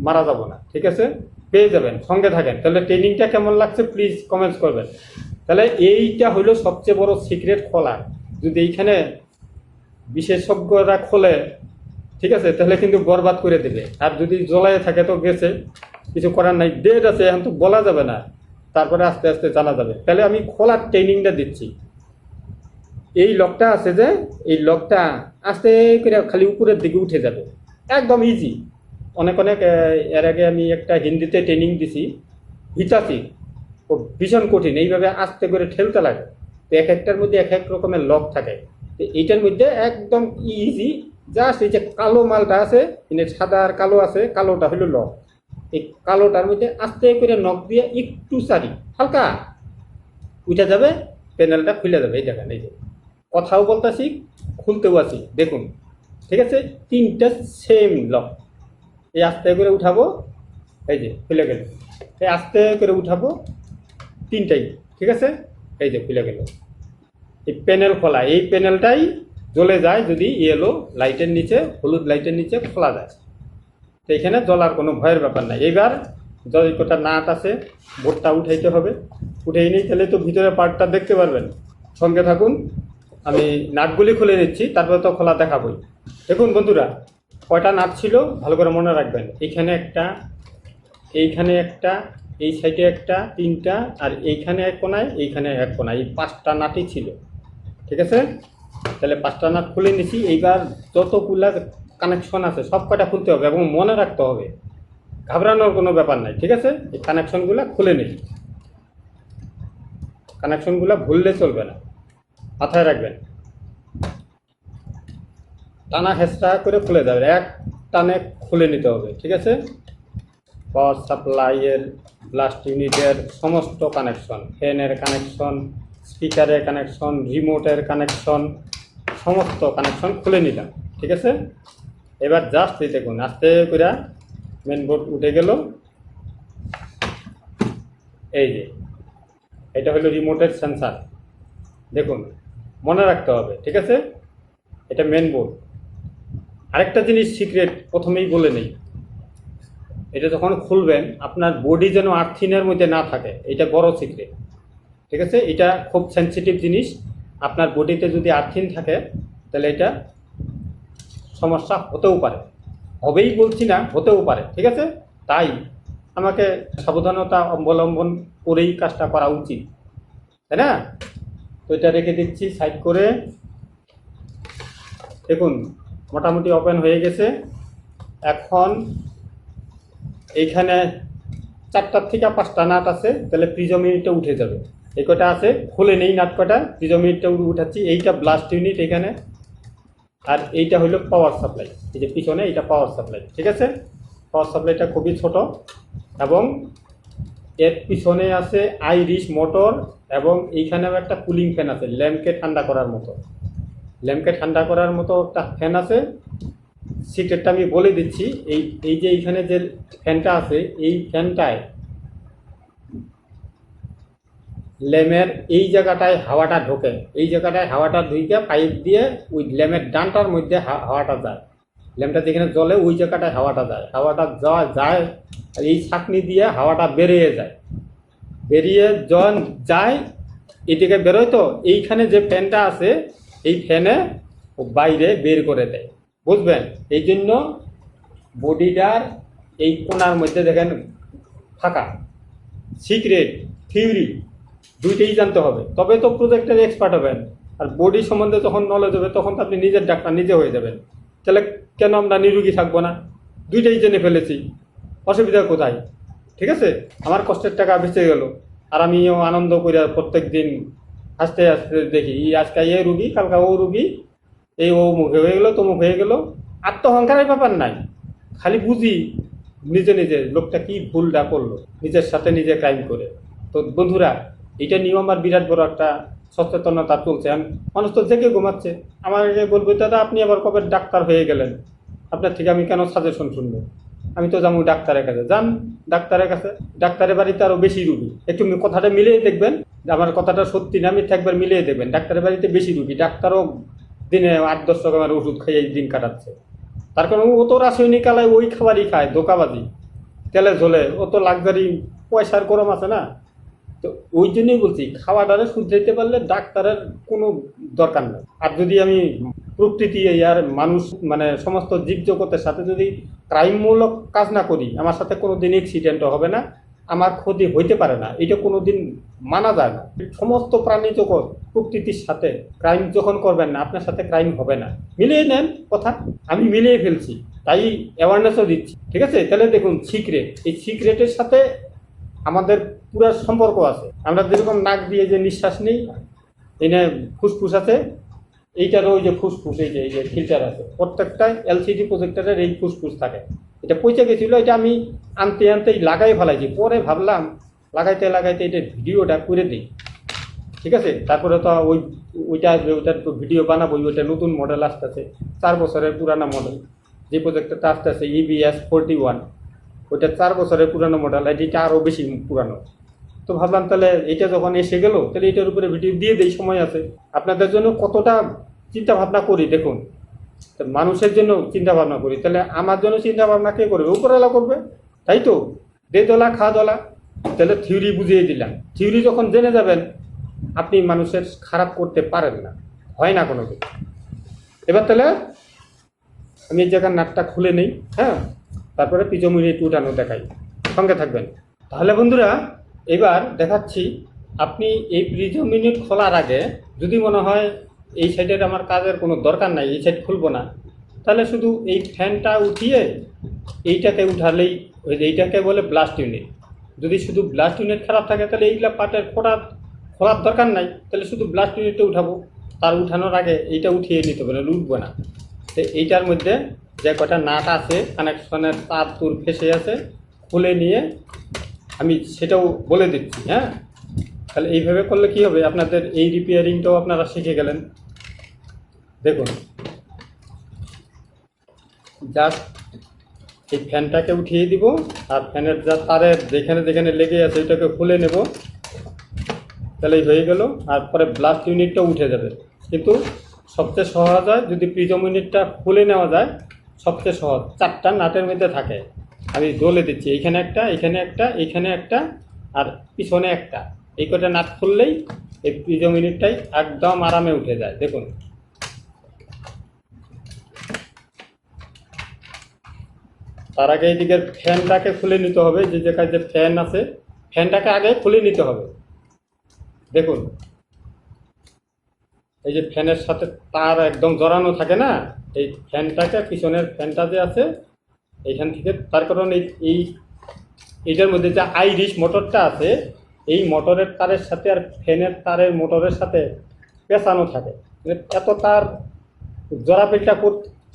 মারা যাব না, ঠিক আছে। পেয়ে যাবেন, সঙ্গে থাকেন। তাহলে ট্রেনিংটা কেমন লাগছে প্লিজ কমেন্টস করবেন। তাহলে এইটা হলো সবচেয়ে বড় সিক্রেট খোলার, যদি এইখানে বিশেষজ্ঞরা খোলে, ঠিক আছে, তাহলে কিন্তু বরবাদ করে দেবে। আর যদি জ্বলায় থাকে তো গেছে, কিছু করার নাই, ডেট আছে, এখন তো বলা যাবে না, তারপরে আস্তে আস্তে জানা যাবে। তাহলে আমি খোলার ট্রেনিংটা দিচ্ছি। এই লকটা আছে যে, এই লকটা আস্তে করে খালি উপরের দিকে উঠে যাবে, একদম ইজি। অনেক এর আগে আমি একটা হিন্দিতে ট্রেনিং দিছি, হিটাচি, ও ভীষণ কঠিন, এইভাবে আস্তে করে ঠেলতে লাগে। তো এক একটার মধ্যে এক এক রকমের লক থাকে, তো এইটার মধ্যে একদম ইজি। জাস্ট এই যে কালো মালটা আছে, সাদা আর কালো আছে, কালোটা হলো লক। এই কালোটার মধ্যে আস্তে করে নখ দিয়ে একটু সারি হালকা উঠে যাবে, প্যানেলটা খুলে যাবে। এই দেখেন, এই যে কথাও বলতেছি, খুলতেও আছি, দেখুন, ঠিক আছে। 3টা সেম লক, এই আস্তে করে উঠাবো, এই যে খুলে গেল, এই আস্তে করে উঠাবো, 3টাই, ঠিক আছে, এই যে খুলে গেল। এই প্যানেল খোলা, এই প্যানেলটাই জ্বলে যায় যদি ইয়েলো লাইটের নিচে, হলুদ লাইটের নিচে খোলা যায়, তো এখানে জ্বলার কোনো ভয়ের ব্যাপার নাই। এবার যদি কোটা নাট আছে, বোর্ডটা উঠাইতে হবে, উঠেই নিই, তাহলে তো ভিতরে পার্টটা দেখতে পারবেন। সঙ্গে থাকুন, আমি নাটগুলি খুলে নিচ্ছি, তারপরে তো খোলা দেখাবই। দেখুন বন্ধুরা, কয়টা নাট ছিল ভালো করে মনে রাখবেন। এইখানে একটা, এইখানে একটা, এই সাইডে একটা, 3টা, আর এইখানে এক কোনায়, এইখানে এক কোনায়, এই 5টা নাটই ছিল, ঠিক আছে। তাহলে 5টা নাট খুলে নিছি। এইবার যতগুলা কানেকশন আছে সব কটা খুলতে হবে এবং মনে রাখতে হবে, ঘাবড়ানোর কোনো ব্যাপার নাই, ঠিক আছে। এই কানেকশনগুলো খুলে নিই, কানেকশনগুলো ভুললে চলবে না, মাথায় রাখবেন। টানা হেঁচড়া করে খুলে যাবে, এক টানে খুলে নিতে হবে, ঠিক আছে। পাওয়ার সাপ্লাইয়ের, ব্লাস্ট ইউনিটের সমস্ত কানেকশন, ফ্যানের কানেকশন, স্পিকারের কানেকশন, রিমোটের কানেকশন, সমস্ত কানেকশন খুলে নিলাম, ঠিক আছে। এবার জাস্ট এই দেখুন, আস্তে করে মেন বোর্ড উঠে গেল। এই যে এটা হলো রিমোটের সেন্সার, দেখুন, মনে রাখতে হবে, ঠিক আছে। এটা মেন বোর্ড। আরেকটা জিনিস সিক্রেট প্রথমেই বলে নেই, এটা যখন খুলবেন আপনার বডি যেন আর্থিনের মধ্যে না থাকে, এটা বড় সিক্রেট, ঠিক আছে। এটা খুব সেন্সিটিভ জিনিস, আপনার বডিতে যদি আর্থিন থাকে তাহলে এটা সমস্যা হতেও পারে, হবেই বলছি না, হতেও পারে, ঠিক আছে। তাই আমাকে সাবধানতা অবলম্বন করেই কাজটা করা উচিত, তাই না। তো এটা রেখে দিচ্ছি সাইড করে। দেখুন মোটামুটি ওপেন হয়ে গেছে। এখন এইখানে 4টা থেকে 5টা নাট আছে, তাহলে প্রিজম ইউনিটটা উঠে যাবে। এই কটা আছে, খুলে নেই নাট কটা, প্রিজম ইউনিটটা উঠাচ্ছি। এইটা ব্লাস্ট ইউনিট, এখানে আর এইটা হলো পাওয়ার সাপ্লাই, এই যে পিছনে এটা পাওয়ার সাপ্লাই, ঠিক আছে। পাওয়ার সাপ্লাইটা খুবই ছোট এবং এর পিছনে আছে আইরিশ মোটর এবং এইখানেও একটা কুলিং ফ্যান আছে, ল্যাম্পকে ঠান্ডা করার মতো, ল্যাম্পকে ঠান্ডা করার মতো একটা ফ্যান আছে। সিক্রেটটা আমি বলে দিচ্ছি, এই যে এইখানে যে ফ্যানটা আছে, এই ফ্যানটায় ল্যাম্পের এই জায়গাটায় হাওয়াটা ঢোকে, এই জায়গাটায় হাওয়াটা ঢুকে পাইপ দিয়ে ওই ল্যাম্পের ডানটার মধ্যে হাওয়াটা যায়, ল্যাম্পটা যেখানে জ্বলে ওই জায়গাটায় হাওয়াটা যায়, হাওয়াটা যায় আর এই ছাঁকনি দিয়ে হাওয়াটা বেরিয়ে যায়, বেরিয়ে যখন যায় এদিকে বেরোয়, তো এইখানে যে ফ্যানটা আছে এই ফ্যানে বাইরে বের করে দেয়, বুঝবেন। এই জন্য বডিটার এই কোণার মধ্যে দেখেন ফাঁকা। সিক্রেট থিওরি দুইটাই জানতে হবে, তবে তো প্রজেক্টের এক্সপার্ট হবেন। আর বডি সম্বন্ধে যখন নলেজ হবে তখন তো আপনি নিজের ডাক্তার নিজে হয়ে যাবেন। তাহলে কেন আমরা নিরোগী থাকবো না? দুইটাই জেনে ফেলেছি, অসুবিধা কোথায়? ঠিক আছে, আমার কষ্টের টাকা বেঁচে গেল, আর আমিও আনন্দ করে প্রত্যেক দিন হাসতে হাসতে দেখি আজকে এ রুগী, কালকা ও রুগী, এই ও মুখে হয়ে গেলো, তমুক হয়ে গেল। আত্মহংকারের ব্যাপার নাই, খালি বুঝি নিজে নিজে লোকটা কি ভুলটা করলো, নিজের সাথে নিজে ক্রাইম করে। তো বন্ধুরা, এটা নিয়েও আমার বিরাট বড় একটা সচেতনতা চলছে। মানুষ তো জেগে ঘুমাচ্ছে, আমার বলবো দাদা আপনি আবার কবে ডাক্তার হয়ে গেলেন, আপনার থেকে আমি কেন সাজেশন শুনবো? আমি তো যাবো ডাক্তারের কাছে, যান ডাক্তারের কাছে, ডাক্তারের বাড়িতে আরও বেশি রুগী। একটু কথাটা মিলিয়ে দেখবেন, আমার কথাটা সত্যি না মিথ্যা একবার মিলিয়ে দেখবেন। ডাক্তারের বাড়িতে বেশি রুগী, ডাক্তারও দিনে 8-10 রকমের ওষুধ খাইয়ে দিন কাটাচ্ছে। তার কারণ ও তো রাসায়নিক আলায় ওই খাবারই খায়, ধোকাবাজি, তেলে ঝোলে, ও তো লাক্সারি পয়সার গরম আছে না। তো ওই জন্যই বলছি, খাওয়া দাওয়া শুধরাইতে পারলে ডাক্তারের কোনো দরকার নেই। আর যদি আমি প্রকৃতি আর মানুষ মানে সমস্ত জীবজগতের সাথে যদি ক্রাইমমূলক কাজ না করি, আমার সাথে কোনো দিন অ্যাক্সিডেন্টও হবে না, আমার ক্ষতি হইতে পারে না, এটা কোনো দিন মানা যায় না। সমস্ত প্রাণী জগৎ প্রকৃতির সাথে ক্রাইম যখন করবেন না, আপনার সাথে ক্রাইম হবে না। মিলিয়ে নেন কথা, আমি মিলিয়ে ফেলছি, তাই অ্যাওয়ারনেসও দিচ্ছি, ঠিক আছে। তাহলে দেখুন সিক্রেট, এই সিক্রেটের সাথে আমাদের পুরো সম্পর্ক আছে। আমরা যেরকম নাক দিয়ে যে নিঃশ্বাস নিই, এনে ফুসফুস আছে, এইটারও ওই যে ফুসফুস, এই যে ফিল্টার আছে, প্রত্যেকটা এলসিডি প্রজেক্টরের এই ফুসফুস থাকে। এটা পচে গেছিলো, এটা আমি আনতেই লাগাই ফেলাইছি, পরে ভাবলাম লাগাইতে এটা ভিডিওটা করে দিই, ঠিক আছে। তারপরে তো ওইটা তো ভিডিও বানাবো, ওইটা নতুন মডেল আসতেছে, 4 বছরের পুরানো মডেল, যে প্রজেক্টরটা আসতেছে EBS 41, ওইটা 4 বছরের পুরানো মডেল, এটা আরও বেশি পুরানো। তো ভাবলাম তাহলে এটা যখন এসে গেল, তাহলে এটার উপরে ভিডিও দিয়ে দেই, সময় আছে। আপনাদের জন্য কতটা চিন্তা ভাবনা করি দেখুন, মানুষের জন্য চিন্তা ভাবনা করি, তাহলে আমার জন্য চিন্তা ভাবনা কে করবে? উপরওয়ালা করবে, তাই তো। দে দোলা খা দোলা, তাহলে থিওরি বুঝিয়ে দিলাম। থিওরি যখন জেনে যাবেন, আপনি মানুষের খারাপ করতে পারেন না, হয় না কোনো কিছু। এবার তাহলে আমি এই জায়গার নাটটা খুলে নেই, হ্যাঁ, তারপরে পিজোমিনিট উঠানো দেখাই, সঙ্গে থাকবেন। তাহলে বন্ধুরা, এবার দেখাচ্ছি, আপনি এই পিজোমিনিট খোলার আগে যদি মনে হয় এই সাইডের আমার কাজের কোনো দরকার নাই, এই সাইড খুলবো না, তাহলে শুধু এই ফ্যানটা উঠিয়ে এইটাকে উঠালেই, এইটাকে বলে ব্লাস্ট ইউনিট। যদি শুধু ব্লাস্ট ইউনিট খারাপ থাকে, তাহলে এইগুলা পার্টের খোলার দরকার নাই, তাহলে শুধু ব্লাস্ট ইউনিটটা উঠাবো। তার উঠানোর আগে এইটা উঠিয়ে নিতে হবে, উঠবো না। তো এইটার মধ্যে যে কটা নাট আছে, কানেকশনের তার তুর ফেসে আছে, খুলে নিয়ে আমি সেটাও বলে দিচ্ছি, হ্যাঁ। তাহলে এইভাবে করলে কি হবে, আপনাদের এই রিপেয়ারিংটাও আপনারা শিখে গেলেন। দেখুন, জাস্ট এই ফ্যানটাকে উঠিয়ে দিব, আর ফ্যানের যা তারের যেখানে লেগে আছে ওইটাকে খুলে নেব, তাহলেই হয়ে গেল। আর পরে ব্লাস্ট ইউনিটটা উঠে যাবে। কিন্তু সবচেয়ে সহজ হয় যদি প্রিজম ইউনিটটা খুলে নেওয়া যায়, সবচেয়ে সহজ। 4টা নাটের মধ্যে থাকে, আমি বলে দিচ্ছি, এইখানে একটা, এইখানে একটা, আর পিছনে একটা। এই কটা নাট খুললেই এই প্রিজম ইউনিটটাই একদম আরামে উঠে যায়। দেখুন, তার আগে এইদিকের ফ্যানটাকে খুলে নিতে হবে, যে জায়গায় যে ফ্যান আছে ফ্যানটাকে আগে খুলে নিতে হবে। দেখুন, এই যে ফ্যানের সাথে তার একদম জড়ানো থাকে না, এই ফ্যানটাকে, পিছনের ফ্যানটা যে আছে এইখান থেকে, তার কারণ এইটার মধ্যে যে আইরিশ মোটরটা আছে, এই মোটরের তারের সাথে আর ফ্যানের তারের মোটরের সাথে পেঁচানো থাকে। এত তার জরাপিলটা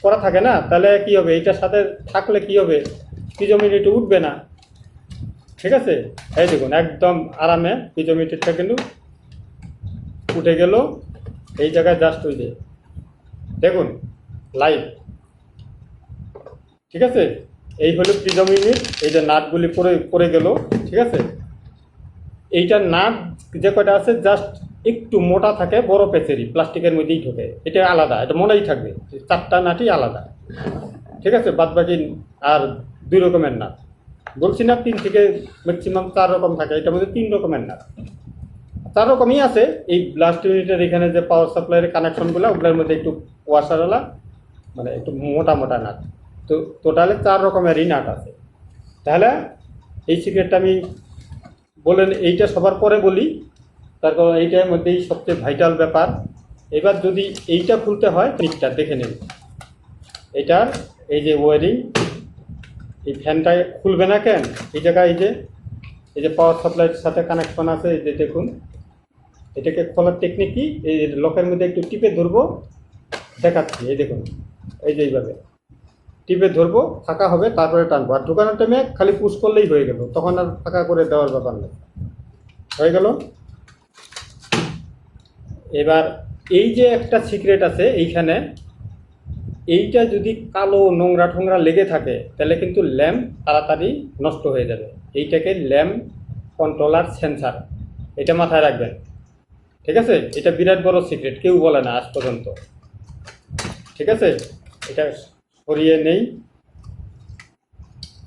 করা থাকে না, তাহলে কি হবে, এইটার সাথে থাকলে কি হবে, পিজোমিটারটা উঠবে না। ঠিক আছে, এই দেখুন একদম আরামে পিজোমিটারটা কিন্তু উঠে গেল। এই জায়গায় জাস্ট ওই যে দেখুন লাইভ। ঠিক আছে, এই হলো পিজোমিটার। এই যে নাটগুলি পড়ে গেল। ঠিক আছে, এইটার নাট যে কয়টা আছে জাস্ট একটু মোটা থাকে, বড় পেচেরই প্লাস্টিকের মধ্যেই ঢোকে, এটা আলাদা, এটা মনেই থাকবে, 4টা নাটই আলাদা। ঠিক আছে, বাদ বাকি আর 2 রকমের নাট বলছি না, 3 থেকে ম্যাক্সিমাম 4 রকম থাকে, এটার মধ্যে 3 রকমের নাট। 4 রকমই আছে। এই ব্লাস্ট ইউনিটের এখানে যে পাওয়ার সাপ্লাইয়ের কানেকশনগুলো, ওগুলোর মধ্যে একটু ওয়াশারওয়ালা, মানে একটু মোটা মোটা নাট। তো টোটালে 4 রকমেরই নাট আছে। তাহলে এই সিক্রেটটা আমি বলেন এইটা সবার পরে বলি, তারপর এইটার মধ্যেই সবচেয়ে ভাইটাল ব্যাপার। এবার যদি এইটা খুলতে হয়, ঠিকটা দেখে নিন। এটার এই যে ওয়ারিং, এই ফ্যানটা খুলবে না কেন, এই জায়গায় এই যে পাওয়ার সাপ্লাইয়ের সাথে কানেকশন আছে, এই যে দেখুন। এটাকে খোলার টেকনিক কি, এই লকের মধ্যে একটু টিপে ধরবো, দেখাচ্ছি। এই দেখুন, এই যে এইভাবে টিপে ধরবো, ফাঁকা হবে, তারপরে টানবো। আর ঢুকানোর টাইমে খালি পুশ করলেই হয়ে গেল, তখন আর ফাঁকা করে দেওয়ার ব্যাপার নেই। হয়ে গেল। এবার এই যে একটা সিক্রেট আছে এইখানে, এইটা যদি কালো নোংরা ঠোংরা লেগে থাকে, তাহলে কিন্তু ল্যাম্প তাড়াতাড়ি নষ্ট হয়ে যাবে। এইটাকে ল্যাম্প কন্ট্রোলার সেন্সার, এটা মাথায় রাখবেন। ঠিক আছে, এটা বিরাট বড় সিক্রেট, কেউ বলে না আজ পর্যন্ত। ঠিক আছে, এটা সরিয়ে নেই।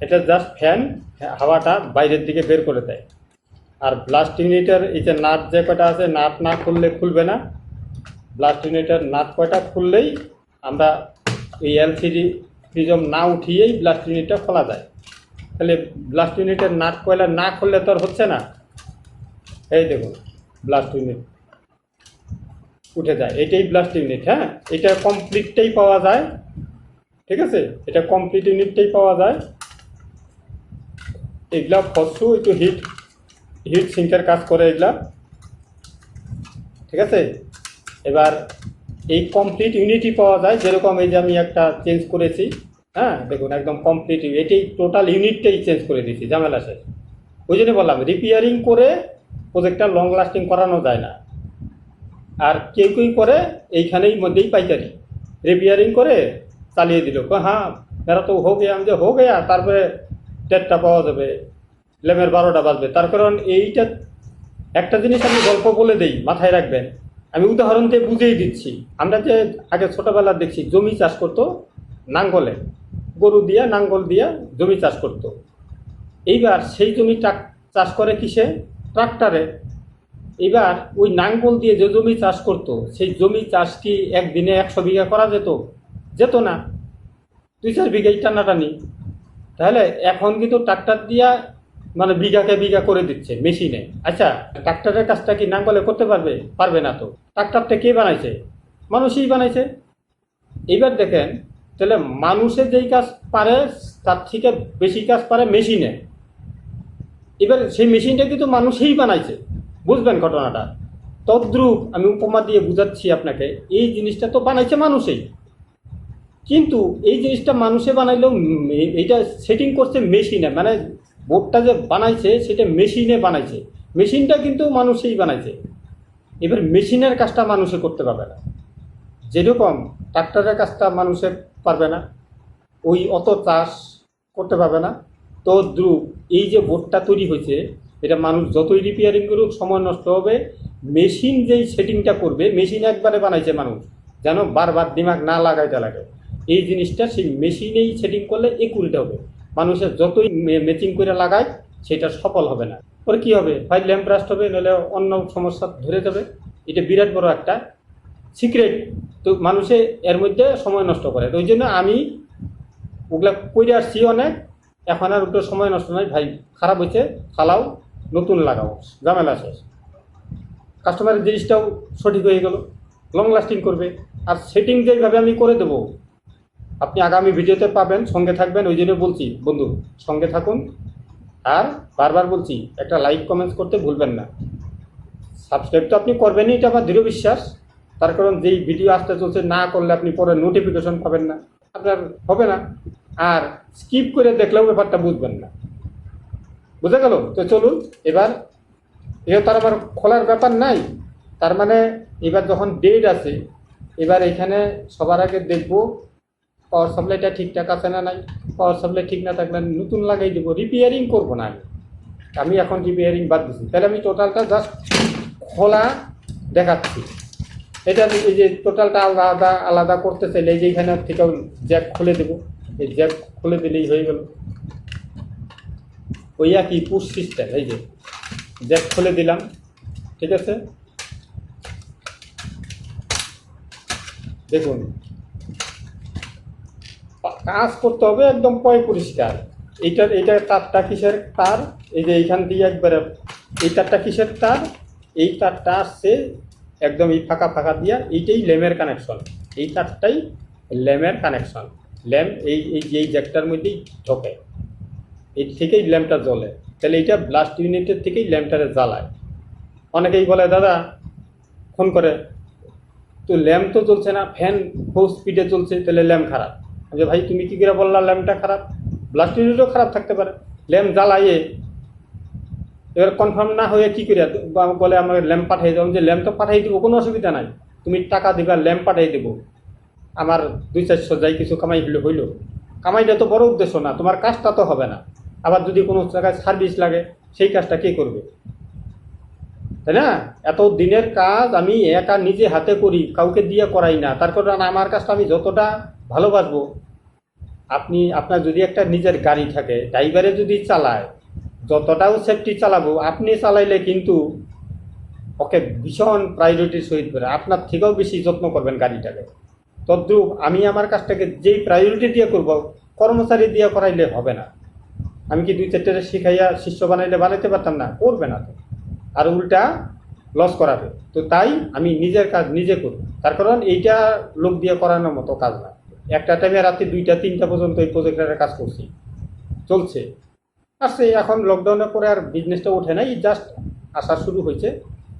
এটা জাস্ট ফ্যান হাওয়াটা বাইরের দিকে বের করে দেয়। আর ব্লাস্ট ইউনিটের এই যে নাট যে কয়টা আছে, নাট না খুললে খুলবে না। ব্লাস্ট ইউনিটের নাট কয়টা খুললেই আমরা এই এলসিডি প্রিজম না উঠিয়েই ব্লাস্ট ইউনিটটা খোলা যায়। তাহলে ব্লাস্ট ইউনিটের নাট কয়লা না খুললে তো আর হচ্ছে না। এই দেখুন ব্লাস্ট ইউনিট উঠে যায়, এটাই ব্লাস্ট ইউনিট। হ্যাঁ, এটা কমপ্লিটটাই পাওয়া যায়। ঠিক আছে, এটা কমপ্লিট ইউনিটটাই পাওয়া যায়। এগুলা ফসু একটু হিট সিঙ্কের কাজ করে এগুলা। ঠিক আছে, এবার এই কমপ্লিট ইউনিটই পাওয়া যায়, যেরকম এই যে আমি একটা চেঞ্জ করেছি। হ্যাঁ দেখুন, একদম কমপ্লিট, এটাই টোটাল ইউনিটটাই চেঞ্জ করে দিয়েছি, ঝামেলা শেষ। ওই জন্য বললাম রিপেয়ারিং করে প্রজেক্টটা লং লাস্টিং করানো যায় না। আর কেউ করে এইখানেই মধ্যেই পাইকারি রিপেয়ারিং করে চালিয়ে দিল, হ্যাঁ মেরা তো হো গেয়া, আমি যে হো গেয়া, তারপরে 1টা পাওয়া যাবে, ল্যামের 12টা বাজবে। তার কারণ এইটা একটা জিনিস আমি গল্প বলে দেই, মাথায় রাখবেন। আমি উদাহরণ দিয়ে বুঝিয়ে দিচ্ছি। আমরা যে আগে ছোটবেলা দেখছি জমি চাষ করতো নাঙ্গলে, গরু দিয়া নাঙ্গল দিয়া জমি চাষ করতো। এইবার সেই জমি চাষ করে কিসে, ট্রাক্টরে। এবার ওই নাঙ্গল দিয়ে যে জমি চাষ করতো, সেই জমি চাষ কি একদিনে 100 বিঘা করা যেত না, 2-4 বিঘাই টানাটানি। তাহলে এখন কিন্তু ট্রাক্টর দিয়া মানে বিঘাকে বিঘা করে দিচ্ছে মেশিনে। আচ্ছা, ট্রাক্টরের কাজটা কি নাঙ্গলে করতে পারবে না তো। ট্রাক্টরটা কে বানাইছে, মানুষই বানাইছে। এইবার দেখেন, তাহলে মানুষে যেই কাজ পারে তার থেকে বেশি কাজ পারে মেশিনে। এবার সেই মেশিনটা কিন্তু মানুষই বানাইছে, বুঝবেন ঘটনাটা। তদ্রূপ আমি উপমা দিয়ে বুঝাচ্ছি আপনাকে, এই জিনিসটা তো বানাইছে মানুষেই, কিন্তু এই জিনিসটা মানুষে বানাইলেও এইটা সেটিং করছে মেশিনে। মানে বোর্ডটা যে বানাইছে সেটা মেশিনে বানাইছে, মেশিনটা কিন্তু মানুষেই বানাইছে। এবার মেশিনের কাজটা মানুষে করতে পারবে না, যেরকম ট্রাক্টরের কাজটা মানুষে পারবে না, ওই অত চাষ করতে পারবে না। তো দ্রুপ এই যে বোর্ডটা তৈরি হয়েছে, এটা মানুষ যতই রিপেয়ারিং করুক সময় নষ্ট হবে। মেশিন যেই সেটিংটা করবে, মেশিন একবারে বানাইছে মানুষ, যেন বারবার দিমাগ না লাগাইতে লাগে। এই জিনিসটা সেই মেশিনেই সেটিং করলে একুরেট হবে। মানুষের যতই ম্যাচিং করে লাগায় সেটা সফল হবে না। পরে কী হবে, হয় ল্যাম্প ব্রাস্ট হবে, নাহলে অন্য সমস্যা ধরে যাবে। এটা বিরাট বড় একটা সিক্রেট। তো মানুষে এর মধ্যে সময় নষ্ট করে। তো ওই জন্য আমি ওগুলা করে আসছি অনেক। এখন আর ওগুলো সময় নষ্ট নয় ভাই, খারাপ হয়েছে ফালাও, নতুন লাগাও, ঝামেলা শেষ। কাস্টমারের জিনিসটাও সঠিক হয়ে গেল, লং লাস্টিং করবে। আর সেটিং যেভাবে আমি করে দেবো, আপনি আগামী ভিডিওতে পাবেন। সঙ্গে থাকবেন, ওই জন্য বলছি বন্ধু সঙ্গে থাকুন। আর বারবার বলছি একটা লাইক কমেন্টস করতে ভুলবেন না। সাবস্ক্রাইব তো আপনি করবেনই, এটা আমার দৃঢ় বিশ্বাস। তার কারণ যেই ভিডিও আসতে চলছে না করলে আপনি পরে নোটিফিকেশন পাবেন না, আপনার হবে না। আর স্কিপ করে দেখলেও ব্যাপারটা বুঝবেন না। বুঝে গেল? তো চলুন এবার, এও তার আমার খোলার ব্যাপার নাই। তার মানে এবার যখন ডেট আছে, এবার এখানে সবার আগে দেখব পাওয়ার সাপ্লাইটা ঠিকঠাক আছে না নাই। পাওয়ার সাপ্লাই ঠিক না থাকলে নতুন লাগাই দেবো, রিপেয়ারিং করবো না আমি এখন রিপেয়ারিং বাদ দিচ্ছি। তাহলে আমি টোটালটা জাস্ট খোলা দেখাচ্ছি। এটা এই যে টোটালটা আলাদা আলাদা করতে চাইলে এই যে এখানে থেকেও জ্যাক খুলে দেবো, এই জ্যাক খুলে দিলেই হয়ে গেল। ওই একই পুশ সিস্টেম, এই যে জ্যাক খুলে দিলাম, ঠিক আছে। দেখুন কাজ করতে হবে একদম পরিষ্কার। এইটা তারটা কিসের তার, এই যে এইখান দিয়ে একবারে এই তারটা কিসের তার, এই তারটা আসছে একদম এই ফাঁকা ফাঁকা দিয়া, এইটাই ল্যাম্পের কানেকশন, এই তারটাই ল্যাম্পের কানেকশন। ল্যাম্প এই জ্যাকটার মধ্যেই ঢোকে, এই থেকেই ল্যাম্পটা জ্বলে। তাহলে এইটা ব্লাস্ট ইউনিটের থেকেই ল্যাম্পটারে জ্বালায়। অনেকেই বলে দাদা ফোন করে, তো ল্যাম্প তো চলছে না, ফ্যান ফুল স্পিডে চলছে, তাহলে ল্যাম্প খারাপ। যে ভাই তুমি কী করে বললা ল্যাম্পটা খারাপ? ব্লাস্ট ইউনিটও খারাপ থাকতে পারে। ল্যাম্প জ্বালাইয়ে এবার কনফার্ম না হয়ে কী করে বলে আমার ল্যাম্প পাঠিয়ে দেবো, যে ল্যাম্প তো পাঠিয়ে দেবো, কোনো অসুবিধা নাই, তুমি টাকা দিবা ল্যাম্প পাঠিয়ে দেবো, আমার 200-400 যাই কিছু কামাই হইল। কামাইটা তো বড় উদ্দেশ্য না, তোমার কাজটা তো হবে না। আবার যদি কোনো জায়গায় সার্ভিস লাগে সেই কাজটা কে করবে, তাই না? এত দিনের কাজ আমি একা নিজে হাতে করি, কাউকে দিয়ে করাই না। তার কারণ আমার কাজটা আমি যতটা ভালোবাসবো, আপনার যদি একটা নিজের গাড়ি থাকে, ড্রাইভারে যদি চালায়, যতটাও সেফটি চালাবো, আপনি চালাইলে কিন্তু ওকে ভীষণ প্রায়োরিটির সহিত করে আপনার থেকেও বেশি যত্ন করবেন গাড়িটাকে। তদ্রূপ আমি আমার কাজটাকে যেই প্রায়োরিটি দিয়ে করব, কর্মচারী দিয়ে করাইলে হবে না। আমি কি 2-4টা শিখাইয়া শিষ্য বানাইলে বানাইতে পারতাম না? করবে না তো, আর উল্টা লস করাবে। তো তাই আমি নিজের কাজ নিজে করি। তার কারণ এইটা লোক দিয়ে করানোর মতো কাজ না। একটা টাইমে রাত্রি 2টা-3টা পর্যন্ত এই প্রজেক্টের কাজ করছি, চলছে আসছে। এখন লকডাউনের পরে আর বিজনেসটা ওঠে নাই, জাস্ট আসা শুরু হয়েছে,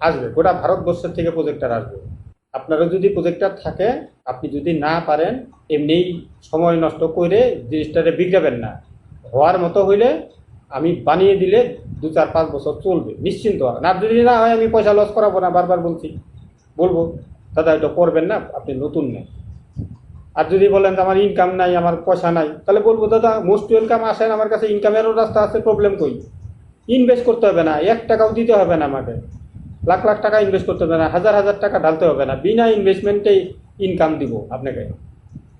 আসবে। গোটা ভারতবর্ষের থেকে প্রজেক্টার আসবে। আপনারও যদি প্রজেক্টার থাকে, আপনি যদি না পারেন, এমনিই সময় নষ্ট করে জিনিসটারে বিগড়াবেন না। হওয়ার মতো হইলে আমি বানিয়ে দিলে 2-4-5 বছর চলবে নিশ্চিন্ত। না যদি না হয় আমি পয়সা লস করাবো না, বারবার বলবো দাদা এটা করবেন না, আপনি নতুন নেন। আর যদি বলেন যে আমার ইনকাম নাই, আমার পয়সা নাই, তাহলে বলবো দাদা মোস্ট ওয়েলকাম, আসেন আমার কাছে, ইনকামেরও রাস্তা আছে, প্রবলেম কই। ইনভেস্ট করতে হবে না, 1 টাকাও দিতে হবে না আমাকে, লাখ লাখ টাকা ইনভেস্ট করতে হবে না, হাজার হাজার টাকা ঢালতে হবে না, বিনা ইনভেস্টমেন্টেই ইনকাম দিব আপনাকে।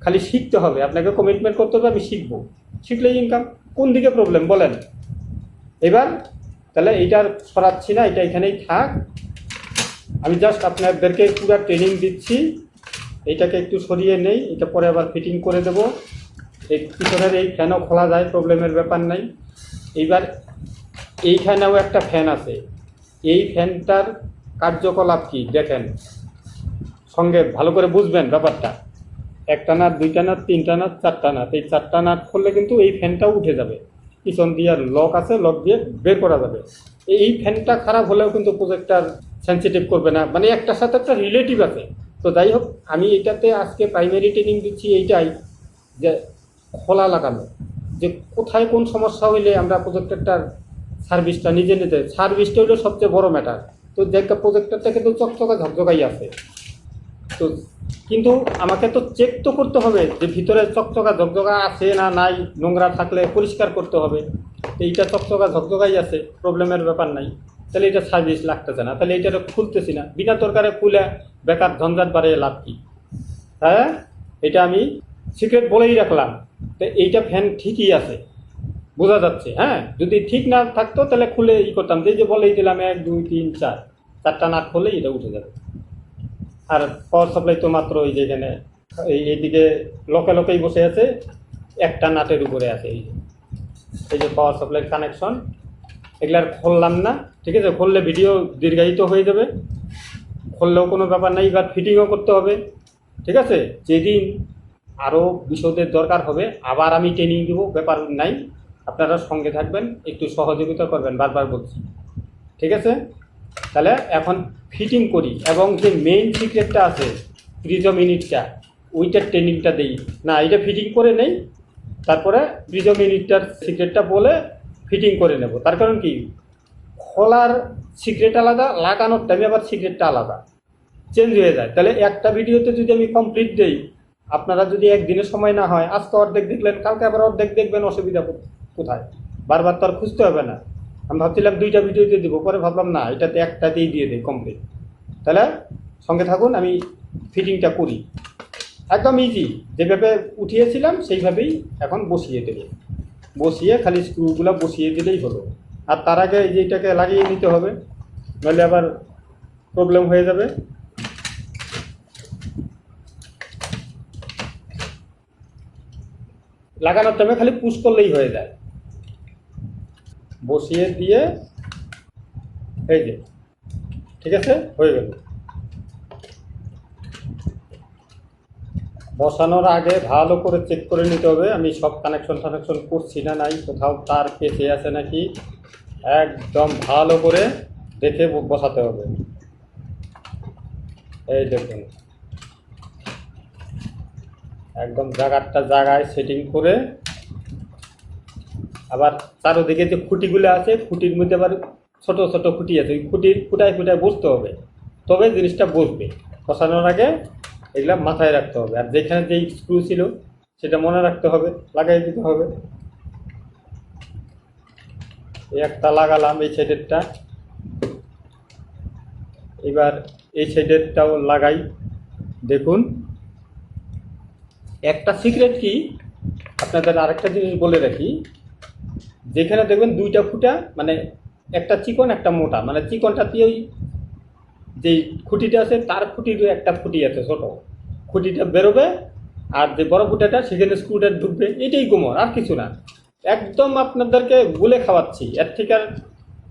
খালি শিখতে হবে, আপনাকে কমিটমেন্ট করতে হবে, আমি শিখবো, শিখলেই ইনকাম। কোন দিকে প্রবলেম বলেন এবার? তাহলে এইটার সরাচ্ছি না, এটা এখানেই থাক। আমি জাস্ট আপনাদেরকে পুরো ট্রেনিং দিচ্ছি। এইটাকে একটু সরিয়ে নেই, এটা পরে আবার ফিটিং করে দেব। এই পিছনের এই ফ্যানও খোলা যায়, প্রবলেমের ব্যাপার নাই। এইবার এইখানেও একটা ফ্যান আছে, এই ফ্যানটার কার্যকলাপ কি দেখেন, সঙ্গে ভালো করে বুঝবেন ব্যাপারটা। 1টা নাট, 2টা নাট, 3টা নাট, 4টা নাট। এই 4টা নাট খুললে কিন্তু এই ফ্যানটাও উঠে যাবে। পিছন দিয়ে লক আছে, লক দিয়ে বের করা যাবে। এই ফ্যানটা খারাপ হলেও কিন্তু প্রজেক্টর সেন্সিটিভ করবে না, মানে একটার সাথে একটা রিলেটিভ আছে। তো যাই হোক, আমি এটাতে আজকে প্রাইমারি ট্রেনিং দিচ্ছি এইটাই, যে খোলা লাগানো, যে কোথায় কোন সমস্যা হইলে আমরা প্রজেক্টরটার সার্ভিসটা নিজে নিতে, সার্ভিসটা হলো সবচেয়ে বড় ম্যাটার। তো দেখা প্রজেক্টরটা কিন্তু চকচকা ঝকঝকাই আছে, তো কিন্তু আমাকে তো চেক তো করতে হবে যে ভিতরে চকচকা ঝকঝকা আছে না নাই, নোংরা থাকলে পরিষ্কার করতে হবে। এইটা চকচকা ঝকঝকাই আছে, প্রবলেমের ব্যাপার নাই, তাহলে এটা সার্ভিস লাগতেছে না, তাহলে এইটা খুলতেছি না, বিনা দরকারে খুলে বেকার ঝঞ্ঝাট বাড়িয়ে লাভ কি? হ্যাঁ, এটা আমি সিক্রেট বলেই রাখলাম। তো এইটা ফ্যান ঠিকই আছে, বোঝা যাচ্ছে। হ্যাঁ, যদি ঠিক না থাকতো তাহলে খুলে করতাম, যে বলেই দিলাম 1 2 3 4, 4টা নাট খুললে এটা উঠে যাবে। আর পাওয়ার সাপ্লাই তো মাত্র ওই যেখানে এইদিকে লোকেই বসে আছে, একটা নাটের উপরে আছে। এই যে পাওয়ার সাপ্লাইয়ের কানেকশন, এগুলো আর খুললাম না, ঠিক আছে? খুললে ভিডিও দীর্ঘায়িত হয়ে যাবে, খুললেও কোনো ব্যাপার নাই। এবার ফিটিংও করতে হবে, ঠিক আছে? যেদিন আরও বিশদের দরকার হবে আবার আমি ট্রেনিং দেবো, ব্যাপার নাই। আপনারা সঙ্গে থাকবেন, একটু সহযোগিতা করবেন, বারবার বলছি, ঠিক আছে? তাহলে এখন ফিটিং করি এবং যে মেইন সিক্রেটটা আছে প্রিজম ইউনিটটা ওইটার ট্রেনিংটা দিই না, এটা ফিটিং করে নেই, তারপরে প্রিজম ইউনিটটার সিক্রেটটা বলে ফিটিং করে নেব। তার কারণ কি, খোলার সিক্রেট আলাদা, লাগানোর টাইমে আবার সিক্রেটটা আলাদা, চেঞ্জ হয়ে যায়। তাহলে একটা ভিডিওতে যদি আমি কমপ্লিট দেই, আপনারা যদি একদিনের সময় না হয়, আজকে অর্ধেক দেখলেন, কালকে আবার অর্ধেক দেখবেন, অসুবিধা কোথায়? বারবার তো আর খুঁজতে হবে না। আমি ভাবছিলাম 2টা ভিডিওতে দিব, পরে ভাবলাম না, এটাতে একটাতেই দিয়ে দিই কমপ্লিট। তাহলে সঙ্গে থাকুন, আমি ফিটিংটা করি। একদম ইজি, যেভাবে উঠিয়েছিলাম সেইভাবেই এখন বসিয়ে দেবে, বসিয়ে খালি স্ক্রুগুলো বসিয়ে দিলেই হলো। আর তার আগে এই যে এটাকে লাগিয়ে নিতে হবে, নইলে আবার প্রবলেম হয়ে যাবে। লাগানোর টাইমে খালি পুশ করলেই হয়ে যায়, বসিয়ে দিয়ে এই যে, ঠিক আছে, হয়ে গেল। বসানোর আগে ভালো করে চেক করে নিতে হবে আমি সব কানেকশন করছি না নাই, কোথাও তার পেঁচে আছে নাকি, একদম ভালো করে দেখে বসাতে হবে। এই দেখুন, একদম জায়গায় সেটিং করে, আবার চারোদিকে যে খুঁটিগুলো আছে, খুঁটির মধ্যে আবার ছোট ছোট খুঁটি আছে, ওই খুঁটায় বসতে হবে, তবে জিনিসটা বসবে। বসানোর আগে এগুলা মাথায় রাখতে হবে। আর যেখানে যেই স্ক্রু ছিল সেটা মনে রাখতে হবে, লাগাই দিতে হবে। এই একটা লাগালাম, এই সাইডেরটা, এবার এই সাইডেরটাও লাগাই। দেখুন, একটা সিক্রেট কি, আপনাদের আরেকটা জিনিস বলে রাখি, যেখানে দেখবেন 2টা ফুটা, মানে একটা চিকন একটা মোটা, মানে চিকনটা দিয়ে ওই যে খুঁটিটা আছে তার খুঁটির একটা খুঁটি আছে ছোট, খুঁটিটা বেরোবে, আর যে বড় ফুটাটা সেখানে স্ক্রুটা ঢুকবে, এটাই গোমর, আর কিছু না। একদম আপনাদেরকে গুলে খাওয়াচ্ছি, এর থেকে আর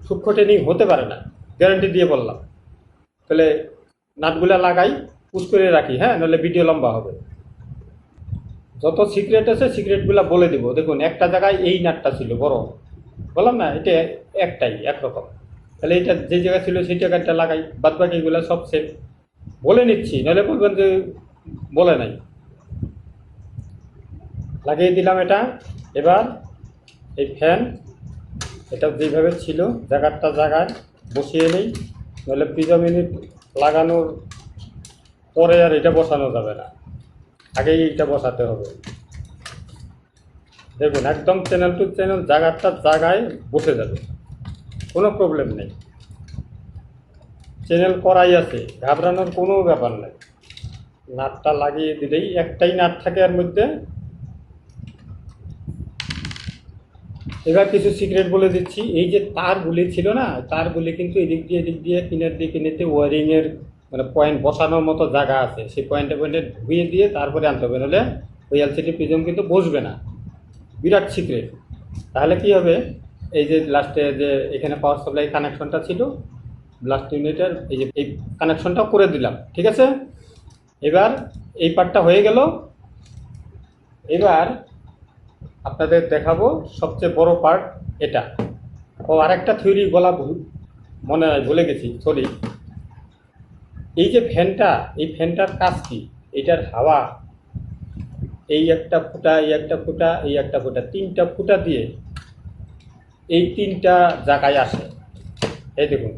সূক্ষ্ম ট্রেনিং হতে পারে না, গ্যারান্টি দিয়ে বললাম। তাহলে নাটগুলা লাগাই, পুশ করে রাখি, হ্যাঁ, নাহলে ভিডিও লম্বা হবে। যত সিক্রেট আছে সিক্রেটগুলো বলে দেবো। দেখুন, একটা জায়গায় এই নাটটা ছিল বড়, বললাম না, এটা একটাই একরকম। তাহলে এটা যে জায়গায় ছিল সেই জায়গাটা লাগাই, বাদ বাকিগুলো সব সেম বলে নিচ্ছি, নাহলে বলবেন যে বলে নাই। লাগিয়ে দিলাম এটা। এবার এই ফ্যান, এটা যেভাবে ছিল জায়গায় বসিয়ে নেই, নাহলে প্রিজম ইউনিট লাগানোর পরে আর এটা বসানো যাবে না, আগেই এটা বসাতে হবে। দেখুন, একদম চ্যানেল টু চ্যানেল জায়গায় বসে যাবে, কোনো প্রবলেম নেই। চ্যানেল করাই আছে, ঘাবড়ানোর কোনো ব্যাপার নেই। নাটটা লাগিয়ে দিলেই, একটাই নাট থাকে এর মধ্যে। এবার কিছু সিক্রেট বলে দিচ্ছি। এই যে তারগুলি ছিল না, তারগুলি কিন্তু এদিক দিয়ে কিনেতে ওয়ারিংয়ের মানে পয়েন্ট বসানোর মতো জায়গা আছে, সেই পয়েন্টে ধুয়ে দিয়ে তারপরে আনতে হবে, নাহলে ওই এলসিডি প্রিজম কিন্তু বসবে না। বিরাট সিক্রেট। তাহলে কি হবে, এই যে লাস্টে যে এখানে পাওয়ার সাপ্লাই কানেকশনটা ছিল লাস্ট ইউনিটের, এই যে এই কানেকশনটাও করে দিলাম, ঠিক আছে। এবার এই পার্টটা হয়ে গেল। এবার আপনাদের দেখাবো সবচেয়ে বড় পার্ট, এটা। ও, আরেকটা থিওরি বলা মনে হয়, ভুলে গেছি, সরি। এই যে ফ্যানটা, এই ফ্যানটার কাজ কি, এইটার হাওয়া এই একটা ফুটা, এই একটা ফুটা, এই একটা ফুটা, 3টা ফুটা দিয়ে এই 3টা জায়গায় আসে। এই দেখুন,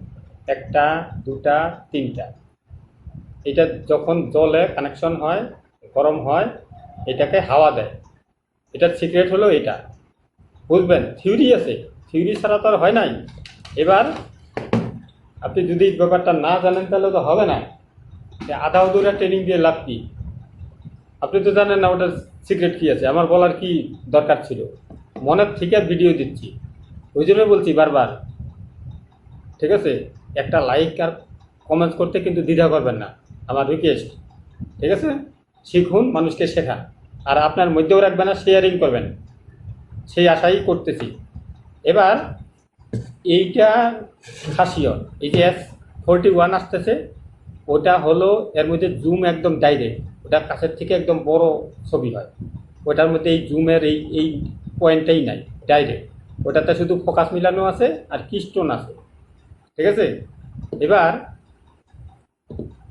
1টা 2টা 3টা। এটা যখন জলে কানেকশন হয়, গরম হয়, এটাকে হাওয়া দেয়। এটার সিক্রেট হলো এটা, বুঝবেন। থিওরি আছে, থিওরি ছাড়া তো আর হয় নাই। এবার আপনি যদি ব্যাপারটা না জানেন তাহলে তো হবে না, আধা অধুরা ট্রেনিং দিয়ে লাভ কি? আপনি তো জানেন না ওটার সিক্রেট কী আছে, আমার বলার কি দরকার ছিল? মনের থেকে ভিডিও দিচ্ছি, ওই জন্য বলছি বারবার, ঠিক আছে। একটা লাইক আর কমেন্ট করতে কিন্তু দ্বিধা করবেন না, আমার রিকোয়েস্ট, ঠিক আছে। শিখুন, মানুষকে শেখান, আর আপনার মধ্যেও রাখবেন না, শেয়ারিং করবেন, সেই আশাই করতেছি। এবার এইটা খাসিয়ত, এই যে S41 আসতেছে, ওটা হলো এর মধ্যে জুম একদম ডাইরেক্ট, ওটা কাছের থেকে একদম বড় ছবি হয়। ওটার মধ্যে এই জুমের এই পয়েন্টটাই নাই, ডাইরেক্ট। ওটাতে শুধু ফোকাস মিলানো আছে আর কিস্টোন আছে, ঠিক আছে। এবার